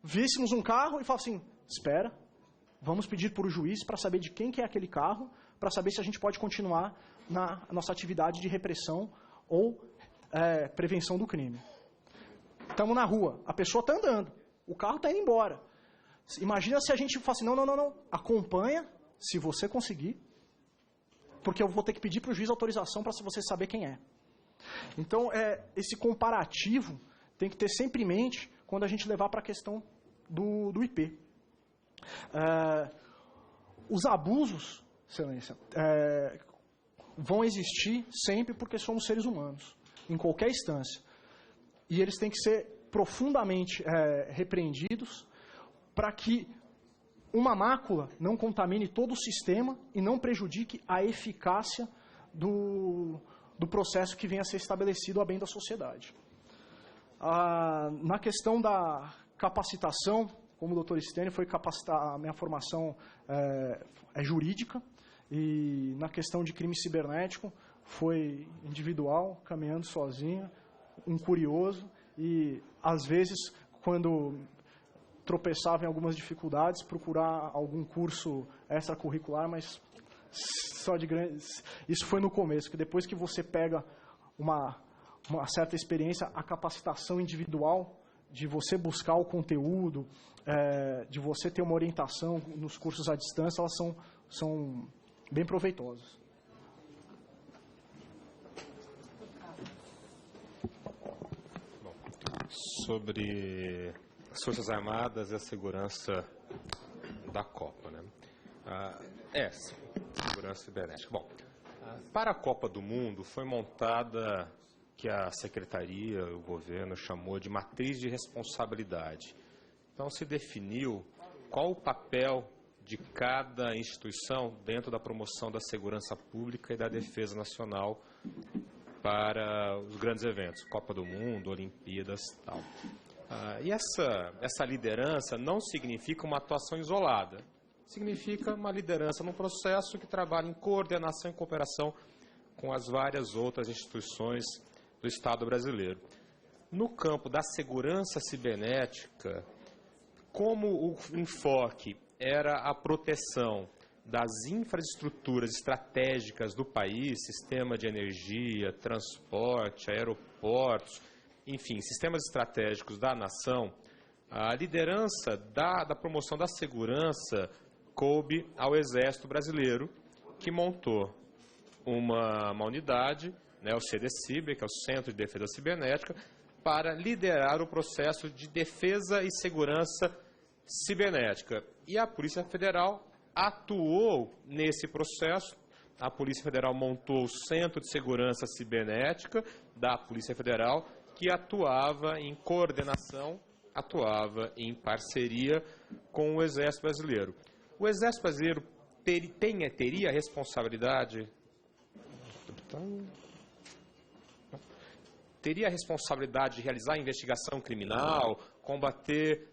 víssemos um carro e falasse assim, espera, vamos pedir por o juiz para saber de quem que é aquele carro, para saber se a gente pode continuar na nossa atividade de repressão ou prevenção do crime. Estamos na rua, a pessoa está andando, o carro está indo embora. Imagina se a gente fala assim, não, acompanha, se você conseguir, porque eu vou ter que pedir para o juiz autorização para você saber quem é. Então, esse comparativo tem que ter sempre em mente quando a gente levar para a questão do IP. Os abusos, Excelência, vão existir sempre porque somos seres humanos, em qualquer instância. E eles têm que ser profundamente repreendidos para que uma mácula não contamine todo o sistema e não prejudique a eficácia do processo que venha a ser estabelecido a bem da sociedade. Na questão da capacitação, como o doutor Stênio foi capacitar, a minha formação é jurídica, e na questão de crime cibernético foi individual, caminhando sozinho, um curioso, e às vezes, quando tropeçava em algumas dificuldades, procurar algum curso extracurricular, mas só de grandes... Isso foi no começo, que depois que você pega uma certa experiência, a capacitação individual de você buscar o conteúdo, de você ter uma orientação nos cursos à distância, elas são bem proveitosas. Bom, sobre as Forças Armadas e a segurança da Copa, né? Segurança cibernética. Bom, para a Copa do Mundo foi montada que a Secretaria, o governo chamou de matriz de responsabilidade. Então se definiu qual o papel de cada instituição dentro da promoção da segurança pública e da defesa nacional para os grandes eventos, Copa do Mundo, Olimpíadas e tal. E essa liderança não significa uma atuação isolada, significa uma liderança num processo que trabalha em coordenação e cooperação com as várias outras instituições do Estado brasileiro. No campo da segurança cibernética, como o enfoque era a proteção das infraestruturas estratégicas do país, sistema de energia, transporte, aeroportos, enfim, sistemas estratégicos da nação, a liderança da promoção da segurança coube ao Exército Brasileiro, que montou uma unidade, né, o CDCIB, que é o Centro de Defesa Cibernética, para liderar o processo de defesa e segurança cibernética. E a Polícia Federal atuou nesse processo. A Polícia Federal montou o Centro de Segurança Cibernética da Polícia Federal, que atuava em coordenação, atuava em parceria com o Exército Brasileiro. O Exército Brasileiro teria a responsabilidade... Teria a responsabilidade de realizar investigação criminal, combater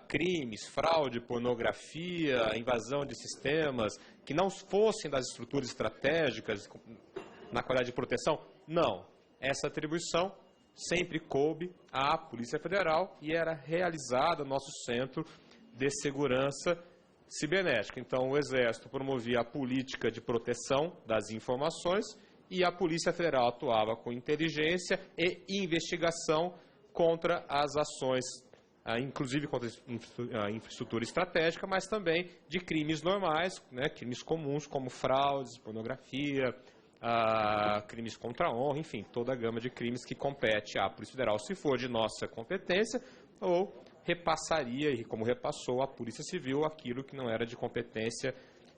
crimes, fraude, pornografia, invasão de sistemas que não fossem das estruturas estratégicas na qualidade de proteção? Não. Essa atribuição sempre coube à Polícia Federal e era realizada no nosso Centro de Segurança Cibernética. Então, o Exército promovia a política de proteção das informações e a Polícia Federal atuava com inteligência e investigação contra as ações, inclusive contra a infraestrutura estratégica, mas também de crimes normais, né, crimes comuns como fraudes, pornografia, crimes contra a honra, enfim, toda a gama de crimes que compete à Polícia Federal, se for de nossa competência, ou repassaria, e como repassou à Polícia Civil, aquilo que não era de competência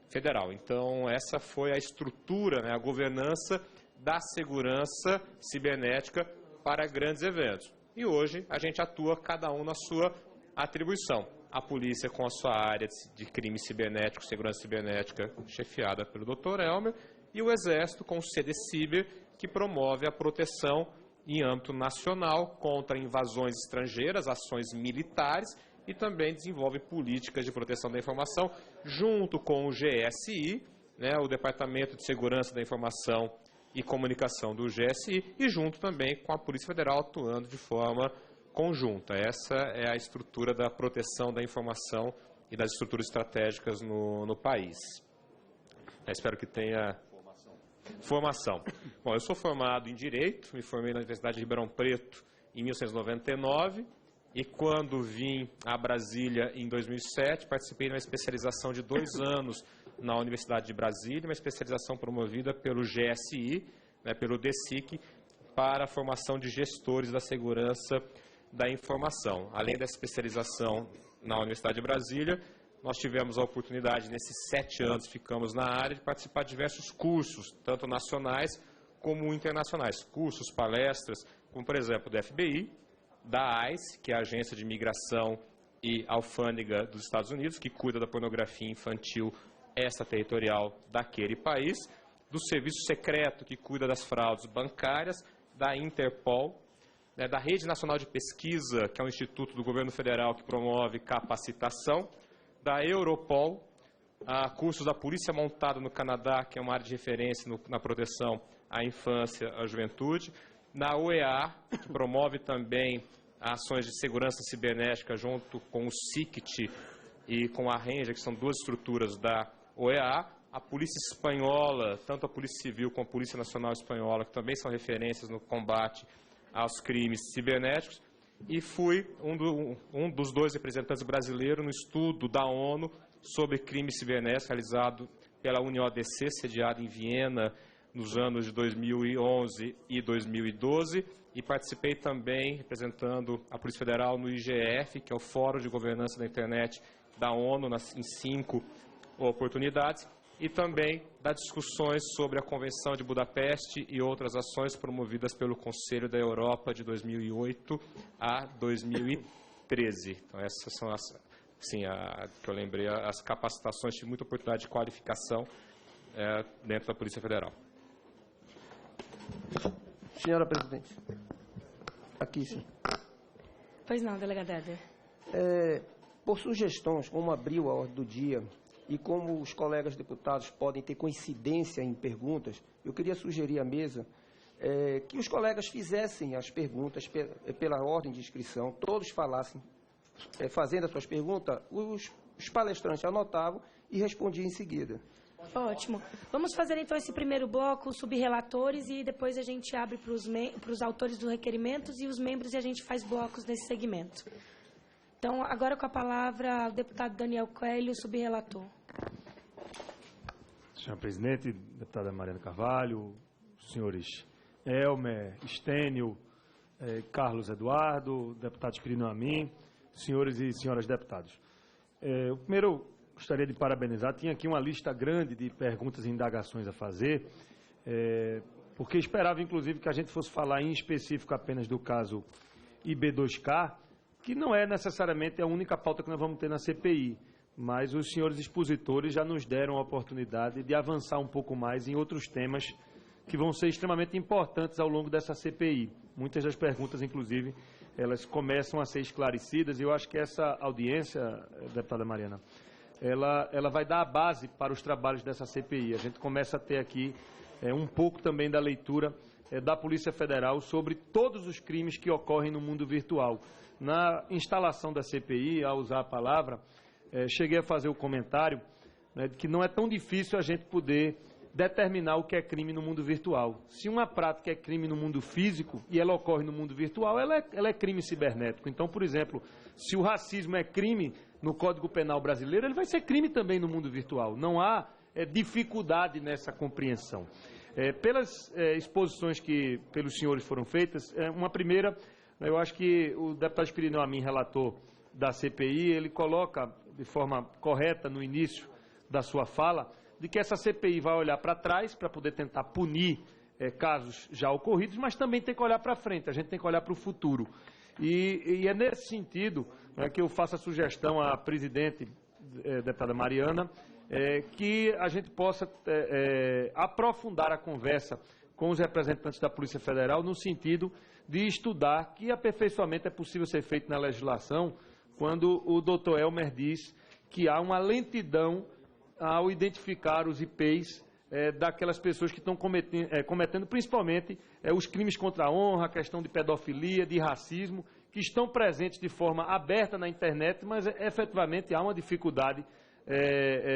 federal. Então, essa foi a estrutura, né, a governança da segurança cibernética para grandes eventos. E hoje a gente atua cada um na sua atribuição. A polícia com a sua área de crime cibernético, segurança cibernética, chefiada pelo Dr. Elmer, e o Exército com o CDCiber, que promove a proteção em âmbito nacional contra invasões estrangeiras, ações militares, e também desenvolve políticas de proteção da informação junto com o GSI, né, o Departamento de Segurança da Informação e Comunicação do GSI, e junto também com a Polícia Federal atuando de forma conjunta. Essa é a estrutura da proteção da informação e das estruturas estratégicas no país. Espero que tenha formação. Bom, eu sou formado em Direito, me formei na Universidade de Ribeirão Preto em 1999, e quando vim a Brasília em 2007, participei de uma especialização de 2 anos na Universidade de Brasília, uma especialização promovida pelo GSI, né, pelo DESIC, para a formação de gestores da segurança da informação. Além dessa especialização na Universidade de Brasília, nós tivemos a oportunidade, nesses 7 anos que ficamos na área, de participar de diversos cursos, tanto nacionais como internacionais. Cursos, palestras, como por exemplo do FBI, da ICE, que é a Agência de Imigração e Alfândega dos Estados Unidos, que cuida da pornografia infantil extraterritorial daquele país, do Serviço Secreto, que cuida das fraudes bancárias, da Interpol, né, da Rede Nacional de Pesquisa, que é um instituto do governo federal que promove capacitação, da Europol, cursos da Polícia Montada no Canadá, que é uma área de referência na proteção à infância e à juventude, na OEA, que promove também ações de segurança cibernética junto com o SICT e com a Ranger, que são 2 estruturas da OEA, a Polícia Espanhola, tanto a Polícia Civil como a Polícia Nacional Espanhola, que também são referências no combate aos crimes cibernéticos, e fui um dos 2 representantes brasileiros no estudo da ONU sobre crimes cibernéticos, realizado pela UniODC, sediada em Viena, nos anos de 2011 e 2012, e participei também, representando a Polícia Federal, no IGF, que é o Fórum de Governança da Internet da ONU, em 5 oportunidades, e também das discussões sobre a Convenção de Budapeste e outras ações promovidas pelo Conselho da Europa de 2008 a 2013. Então, essas são as, sim, que eu lembrei, as capacitações, tive muita oportunidade de qualificação dentro da Polícia Federal. Senhora Presidente, aqui sim. Pois não, delegado Éder. Por sugestões, como abriu a ordem do dia e como os colegas deputados podem ter coincidência em perguntas, eu queria sugerir à mesa que os colegas fizessem as perguntas pela ordem de inscrição, todos falassem, fazendo as suas perguntas, os palestrantes anotavam e respondiam em seguida. Ótimo. Vamos fazer então esse primeiro bloco, os subrelatores, e depois a gente abre para os autores dos requerimentos e os membros, e a gente faz blocos nesse segmento. Então, agora com a palavra o deputado Daniel Coelho, subrelator. Senhor presidente, deputada Mariana Carvalho, senhores Elmer, Estênio, Carlos Eduardo, deputado Quirino Amin, senhores e senhoras deputados. O primeiro, gostaria de parabenizar, tinha aqui uma lista grande de perguntas e indagações a fazer, porque esperava, inclusive, que a gente fosse falar em específico apenas do caso IB2K, que não é necessariamente a única pauta que nós vamos ter na CPI, mas os senhores expositores já nos deram a oportunidade de avançar um pouco mais em outros temas que vão ser extremamente importantes ao longo dessa CPI. Muitas das perguntas, inclusive, elas começam a ser esclarecidas, e eu acho que essa audiência, deputada Mariana, ela vai dar a base para os trabalhos dessa CPI. A gente começa a ter aqui um pouco também da leitura da Polícia Federal sobre todos os crimes que ocorrem no mundo virtual. Na instalação da CPI, ao usar a palavra, cheguei a fazer o comentário, né, de que não é tão difícil a gente poder determinar o que é crime no mundo virtual. Se uma prática é crime no mundo físico e ela ocorre no mundo virtual, ela é crime cibernético. Então, por exemplo, se o racismo é crime no Código Penal brasileiro, ele vai ser crime também no mundo virtual. Não há dificuldade nessa compreensão. Pelas exposições que pelos senhores foram feitas, uma primeira, eu acho que o deputado Quirino Amin, relator, da CPI, ele coloca de forma correta no início da sua fala, de que essa CPI vai olhar para trás para poder tentar punir casos já ocorridos, mas também tem que olhar para frente, a gente tem que olhar para o futuro. E é nesse sentido que eu faço a sugestão à presidente, deputada Mariana, que a gente possa aprofundar a conversa com os representantes da Polícia Federal no sentido de estudar que aperfeiçoamento é possível ser feito na legislação quando o doutor Elmer diz que há uma lentidão ao identificar os IPs daquelas pessoas que estão cometendo principalmente os crimes contra a honra, a questão de pedofilia, de racismo, que estão presentes de forma aberta na internet, mas efetivamente há uma dificuldade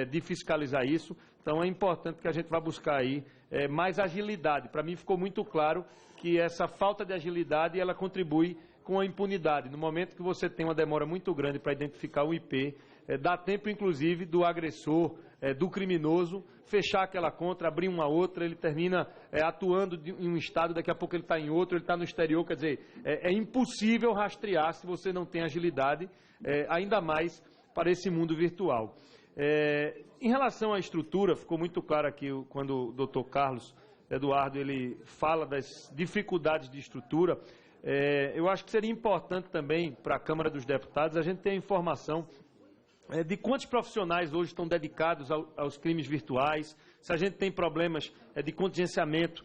de fiscalizar isso. Então é importante que a gente vá buscar aí mais agilidade. Para mim ficou muito claro que essa falta de agilidade ela contribui com a impunidade. No momento que você tem uma demora muito grande para identificar o IP, dá tempo, inclusive, do agressor, do criminoso, fechar aquela conta, abrir uma outra, ele termina atuando em um estado, daqui a pouco ele está em outro, ele está no exterior, quer dizer, é impossível rastrear se você não tem agilidade, ainda mais para esse mundo virtual. Em relação à estrutura, ficou muito claro aqui quando o doutor Carlos Eduardo ele fala das dificuldades de estrutura. Eu acho que seria importante também para a Câmara dos Deputados a gente ter a informação de quantos profissionais hoje estão dedicados aos crimes virtuais, se a gente tem problemas de contingenciamento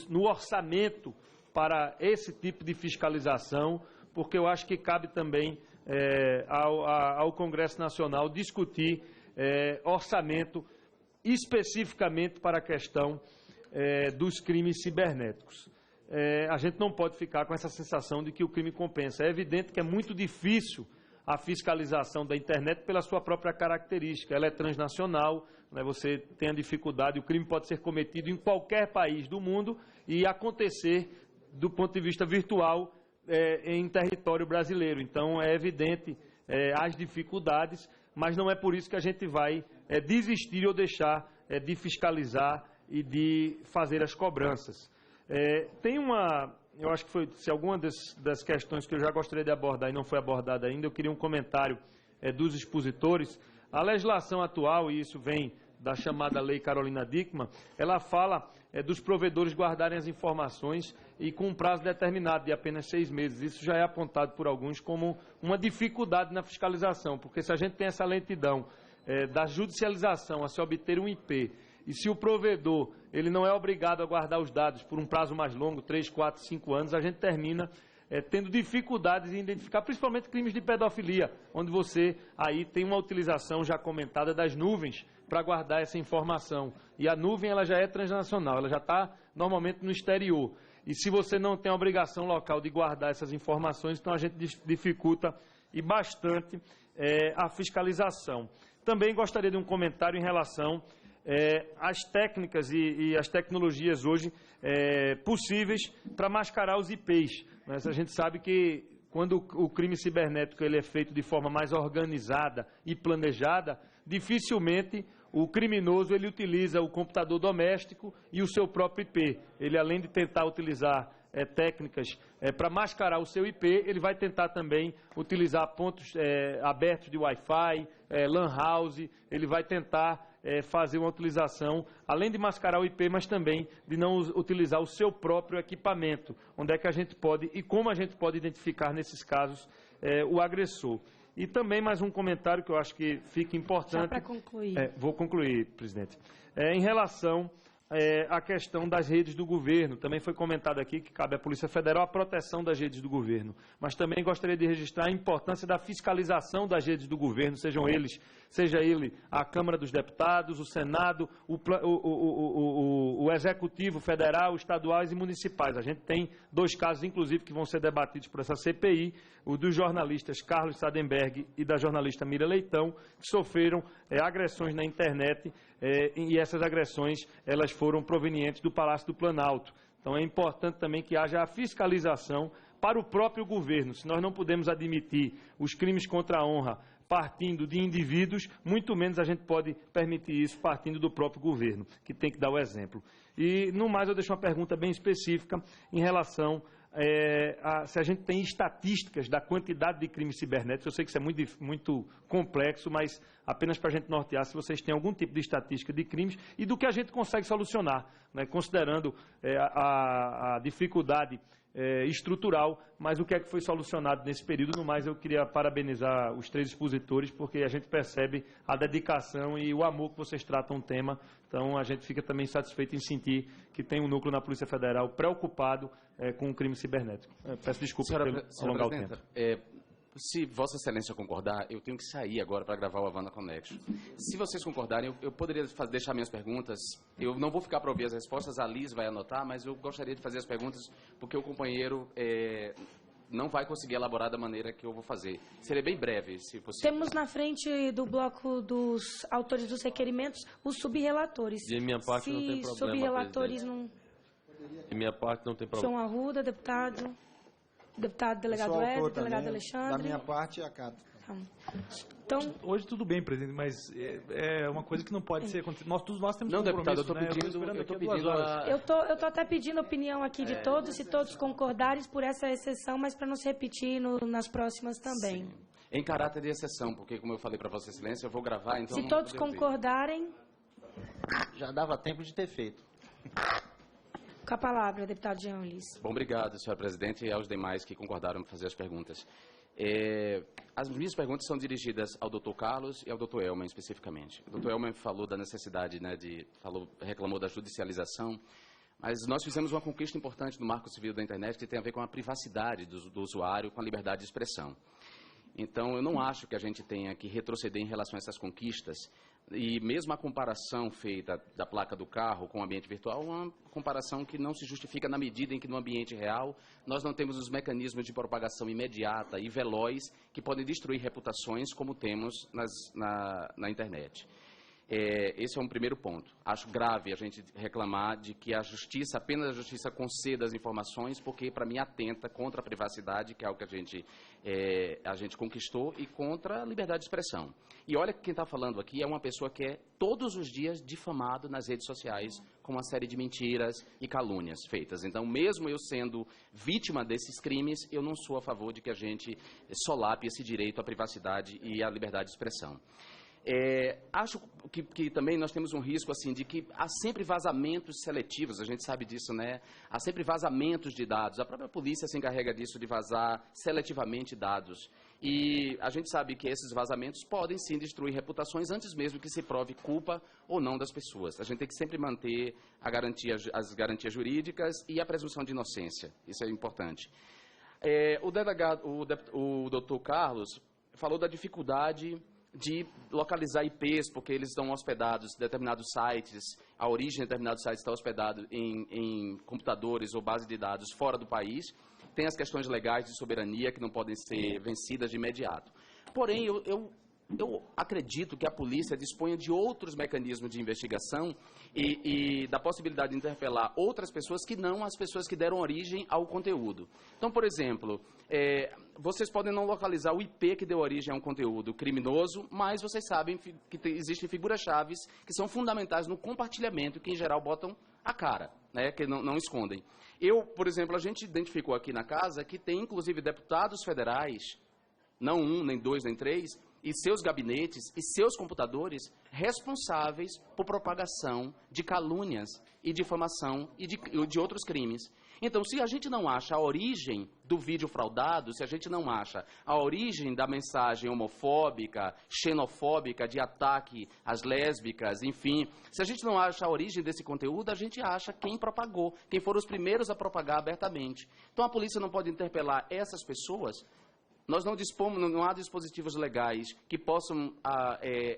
no orçamento para esse tipo de fiscalização, porque eu acho que cabe também ao Congresso Nacional discutir orçamento especificamente para a questão dos crimes cibernéticos. A gente não pode ficar com essa sensação de que o crime compensa. É evidente que é muito difícil a fiscalização da internet pela sua própria característica. Ela é transnacional, né? Você tem a dificuldade, o crime pode ser cometido em qualquer país do mundo e acontecer do ponto de vista virtual em território brasileiro. Então é evidente as dificuldades, mas não é por isso que a gente vai desistir ou deixar de fiscalizar e de fazer as cobranças. Eu acho que se alguma das questões que eu já gostaria de abordar e não foi abordada ainda, eu queria um comentário dos expositores. A legislação atual, e isso vem da chamada Lei Carolina Dickmann, ela fala dos provedores guardarem as informações e com um prazo determinado de apenas 6 meses. Isso já é apontado por alguns como uma dificuldade na fiscalização, porque se a gente tem essa lentidão da judicialização a se obter um IP, e se o provedor ele não é obrigado a guardar os dados por um prazo mais longo, 3, 4, 5 anos, a gente termina tendo dificuldades em identificar, principalmente crimes de pedofilia, onde você aí tem uma utilização já comentada das nuvens para guardar essa informação. E a nuvem ela já é transnacional, ela já está normalmente no exterior. E se você não tem a obrigação local de guardar essas informações, então a gente dificulta e bastante a fiscalização. Também gostaria de um comentário em relação às técnicas e as tecnologias hoje possíveis para mascarar os IPs. Mas a gente sabe que quando o crime cibernético ele é feito de forma mais organizada e planejada, dificilmente o criminoso ele utiliza o computador doméstico e o seu próprio IP. Ele, além de tentar utilizar técnicas para mascarar o seu IP, ele vai tentar também utilizar pontos abertos de Wi-Fi, LAN house, ele vai tentar fazer uma utilização, além de mascarar o IP, mas também de não utilizar o seu próprio equipamento. Onde é que a gente pode e como a gente pode identificar nesses casos o agressor. E também mais um comentário que eu acho que fica importante. Já para concluir. Vou concluir, presidente. Em relação à questão das redes do governo, também foi comentado aqui que cabe à Polícia Federal a proteção das redes do governo. Mas também gostaria de registrar a importância da fiscalização das redes do governo, seja ele a Câmara dos Deputados, o Senado, o Executivo Federal, estaduais e municipais. A gente tem 2 casos, inclusive, que vão ser debatidos por essa CPI, o dos jornalistas Carlos Sadenberg e da jornalista Mira Leitão, que sofreram agressões na internet e essas agressões elas foram provenientes do Palácio do Planalto. Então é importante também que haja a fiscalização para o próprio governo. Se nós não podemos admitir os crimes contra a honra partindo de indivíduos, muito menos a gente pode permitir isso partindo do próprio governo, que tem que dar o exemplo. E, no mais, eu deixo uma pergunta bem específica em relação se a gente tem estatísticas da quantidade de crimes cibernéticos. Eu sei que isso é muito complexo, mas apenas para a gente nortear se vocês têm algum tipo de estatística de crimes e do que a gente consegue solucionar, né, considerando a dificuldade estrutural, mas o que é que foi solucionado nesse período. No mais, eu queria parabenizar os 3 expositores, porque a gente percebe a dedicação e o amor que vocês tratam o tema. Então, a gente fica também satisfeito em sentir que tem um núcleo na Polícia Federal preocupado com o crime cibernético. Peço desculpas pelo alongar o tempo. Se Vossa Excelência concordar, eu tenho que sair agora para gravar o Havana Connection. Se vocês concordarem, eu poderia deixar minhas perguntas. Eu não vou ficar para ouvir as respostas, a Liz vai anotar, mas eu gostaria de fazer as perguntas porque o companheiro não vai conseguir elaborar da maneira que eu vou fazer. Seria bem breve, se possível. Temos na frente do bloco dos autores dos requerimentos os subrelatores. De minha parte não tem problema, subrelatores não... De minha parte não tem problema. João Arruda, deputado delegado Edson, delegado Alexandre. Da minha parte, a Cata. Então, hoje tudo bem, presidente, mas é uma coisa que não pode ser. Todos nós temos não, compromisso, deputado, eu estou pedindo eu tô até pedindo a opinião aqui de todos, se todos concordarem por essa exceção, mas para não se repetir nas próximas também. Sim. Em caráter de exceção, porque como eu falei para Vossa Excelência, eu vou gravar, então... Se todos concordarem... Já dava tempo de ter feito. Com a palavra, deputado Jean Ulisses. Bom, obrigado, senhora presidente, e aos demais que concordaram em fazer as perguntas. As minhas perguntas são dirigidas ao doutor Carlos e ao doutor Elmer, especificamente. O doutor Elmer falou da necessidade, né, reclamou da judicialização, mas nós fizemos uma conquista importante no Marco Civil da Internet que tem a ver com a privacidade do usuário, com a liberdade de expressão. Então, eu não acho que a gente tenha que retroceder em relação a essas conquistas. E mesmo a comparação feita da placa do carro com o ambiente virtual é uma comparação que não se justifica na medida em que no ambiente real nós não temos os mecanismos de propagação imediata e veloz que podem destruir reputações como temos na internet. Esse é um primeiro ponto. Acho grave a gente reclamar de que apenas a justiça conceda as informações, porque, para mim, atenta contra a privacidade, que é algo que a gente conquistou, e contra a liberdade de expressão. E olha que quem está falando aqui é uma pessoa que é todos os dias difamado nas redes sociais com uma série de mentiras e calúnias feitas. Então, mesmo eu sendo vítima desses crimes, eu não sou a favor de que a gente solape esse direito à privacidade e à liberdade de expressão. Acho que também nós temos um risco assim de que há sempre vazamentos seletivos, a gente sabe disso, né? Há sempre vazamentos de dados. A própria polícia se encarrega disso, de vazar seletivamente dados. E a gente sabe que esses vazamentos podem sim destruir reputações antes mesmo que se prove culpa ou não das pessoas. A gente tem que sempre manter as garantias jurídicas e a presunção de inocência. Isso é importante. O doutor Carlos falou da dificuldade de localizar IPs, porque eles estão hospedados em determinados sites, a origem de determinados sites está hospedado em computadores ou base de dados fora do país. Tem as questões legais de soberania que não podem ser vencidas de imediato. Porém, eu acredito que a polícia disponha de outros mecanismos de investigação e da possibilidade de interpelar outras pessoas que não as pessoas que deram origem ao conteúdo. Então, por exemplo, vocês podem não localizar o IP que deu origem a um conteúdo criminoso, mas vocês sabem que existem figuras-chave que são fundamentais no compartilhamento, que em geral botam a cara, né, que não escondem. Por exemplo, a gente identificou aqui na casa que tem inclusive deputados federais, não um, nem dois, nem três, e seus gabinetes e seus computadores responsáveis por propagação de calúnias e difamação e de outros crimes. Então, se a gente não acha a origem do vídeo fraudado, se a gente não acha a origem da mensagem homofóbica, xenofóbica, de ataque às lésbicas, enfim, se a gente não acha a origem desse conteúdo, a gente acha quem propagou, quem foram os primeiros a propagar abertamente. Então, a polícia não pode interpelar essas pessoas. Nós não há dispositivos legais que possam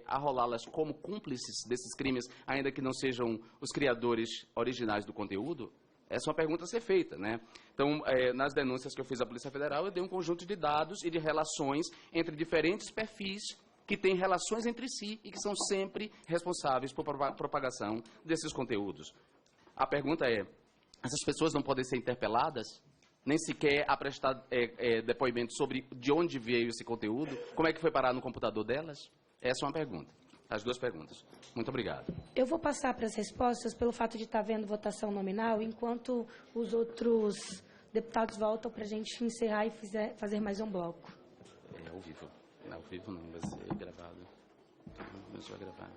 arrolá-las como cúmplices desses crimes, ainda que não sejam os criadores originais do conteúdo? Essa é uma pergunta a ser feita, né? Então, nas denúncias que eu fiz à Polícia Federal, eu dei um conjunto de dados e de relações entre diferentes perfis que têm relações entre si e que são sempre responsáveis por propagação desses conteúdos. A pergunta é, essas pessoas não podem ser interpeladas? Nem sequer a prestar depoimento sobre de onde veio esse conteúdo, como é que foi parar no computador delas? Essa é uma pergunta. As duas perguntas. Muito obrigado. Eu vou passar para as respostas pelo fato de estar havendo votação nominal, enquanto os outros deputados voltam para a gente encerrar e fazer mais um bloco. É ao vivo. Não, ao vivo não, vai ser gravado. Mas vai gravar.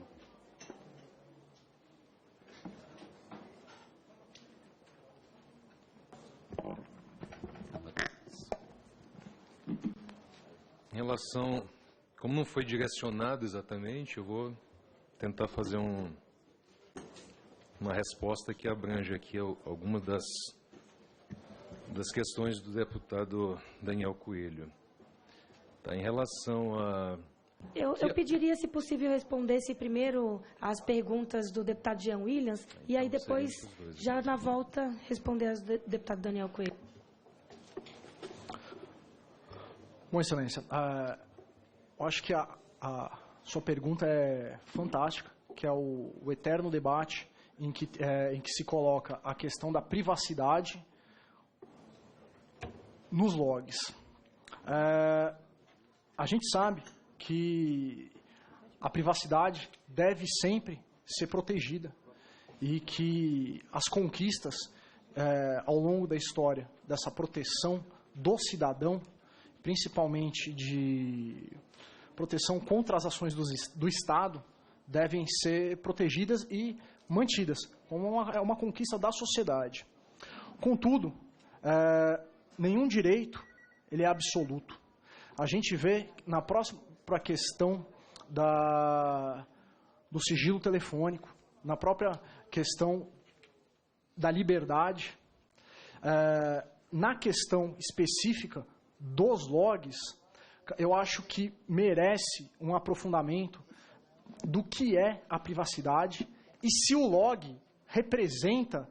Em relação, como não foi direcionado exatamente, eu vou tentar fazer uma resposta que abrange aqui algumas das questões do deputado Daniel Coelho. Tá, em relação a... Eu pediria, se possível, respondesse primeiro as perguntas do deputado Jean Williams, e aí depois, já na volta, responder as do deputado Daniel Coelho. Bom, Excelência, eu acho que a sua pergunta é fantástica, que é o eterno debate em que se coloca a questão da privacidade nos logs. A gente sabe que a privacidade deve sempre ser protegida e que as conquistas ao longo da história dessa proteção do cidadão, principalmente de proteção contra as ações do Estado, devem ser protegidas e mantidas como uma conquista da sociedade. Contudo, nenhum direito ele é absoluto. A gente vê na próxima questão do sigilo telefônico, na própria questão da liberdade, na questão específica dos logs, eu acho que merece um aprofundamento do que é a privacidade e se o log representa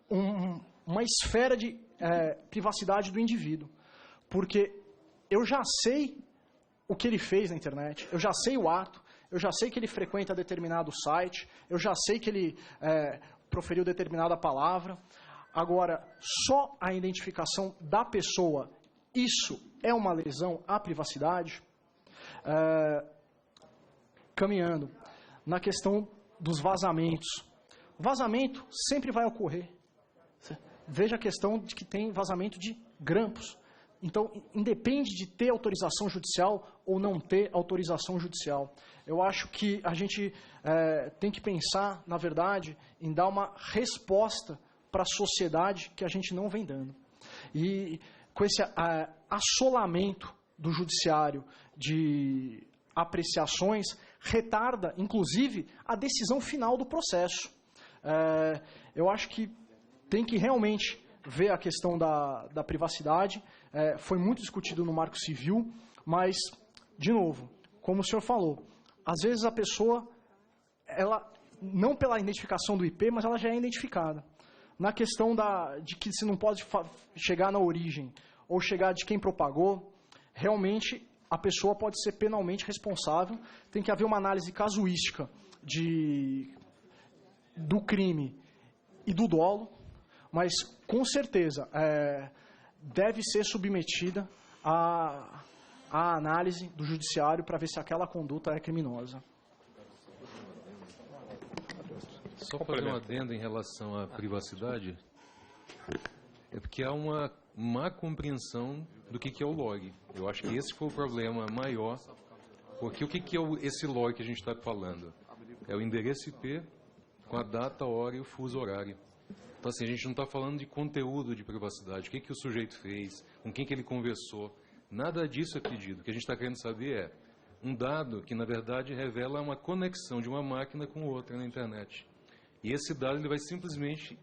uma esfera de privacidade do indivíduo. Porque eu já sei o que ele fez na internet, eu já sei o ato, eu já sei que ele frequenta determinado site, eu já sei que ele proferiu determinada palavra. Agora, só a identificação da pessoa, isso é uma lesão à privacidade? Caminhando na questão dos vazamentos. Vazamento sempre vai ocorrer. Veja a questão de que tem vazamento de grampos. Então, independe de ter autorização judicial ou não ter autorização judicial. Eu acho que a gente tem que pensar, na verdade, em dar uma resposta para a sociedade que a gente não vem dando. E com esse assolamento do judiciário de apreciações, retarda, inclusive, a decisão final do processo. Eu acho que tem que realmente ver a questão da privacidade. Foi muito discutido no Marco Civil, mas, de novo, como o senhor falou, às vezes a pessoa, ela, não pela identificação do IP, mas ela já é identificada. Na questão de que se não pode chegar na origem ou chegar de quem propagou, realmente a pessoa pode ser penalmente responsável. Tem que haver uma análise casuística do crime e do dolo, mas com certeza deve ser submetida à análise do judiciário para ver se aquela conduta é criminosa. Só fazer um adendo em relação à privacidade, é porque há uma má compreensão do que é o log. Eu acho que esse foi o problema maior, porque o que é esse log que a gente está falando? É o endereço IP com a data, a hora e o fuso horário. Então, assim, a gente não está falando de conteúdo de privacidade, o que o sujeito fez, com quem que ele conversou. Nada disso é pedido. O que a gente está querendo saber é um dado que, na verdade, revela uma conexão de uma máquina com outra na internet. E esse dado ele vai simplesmente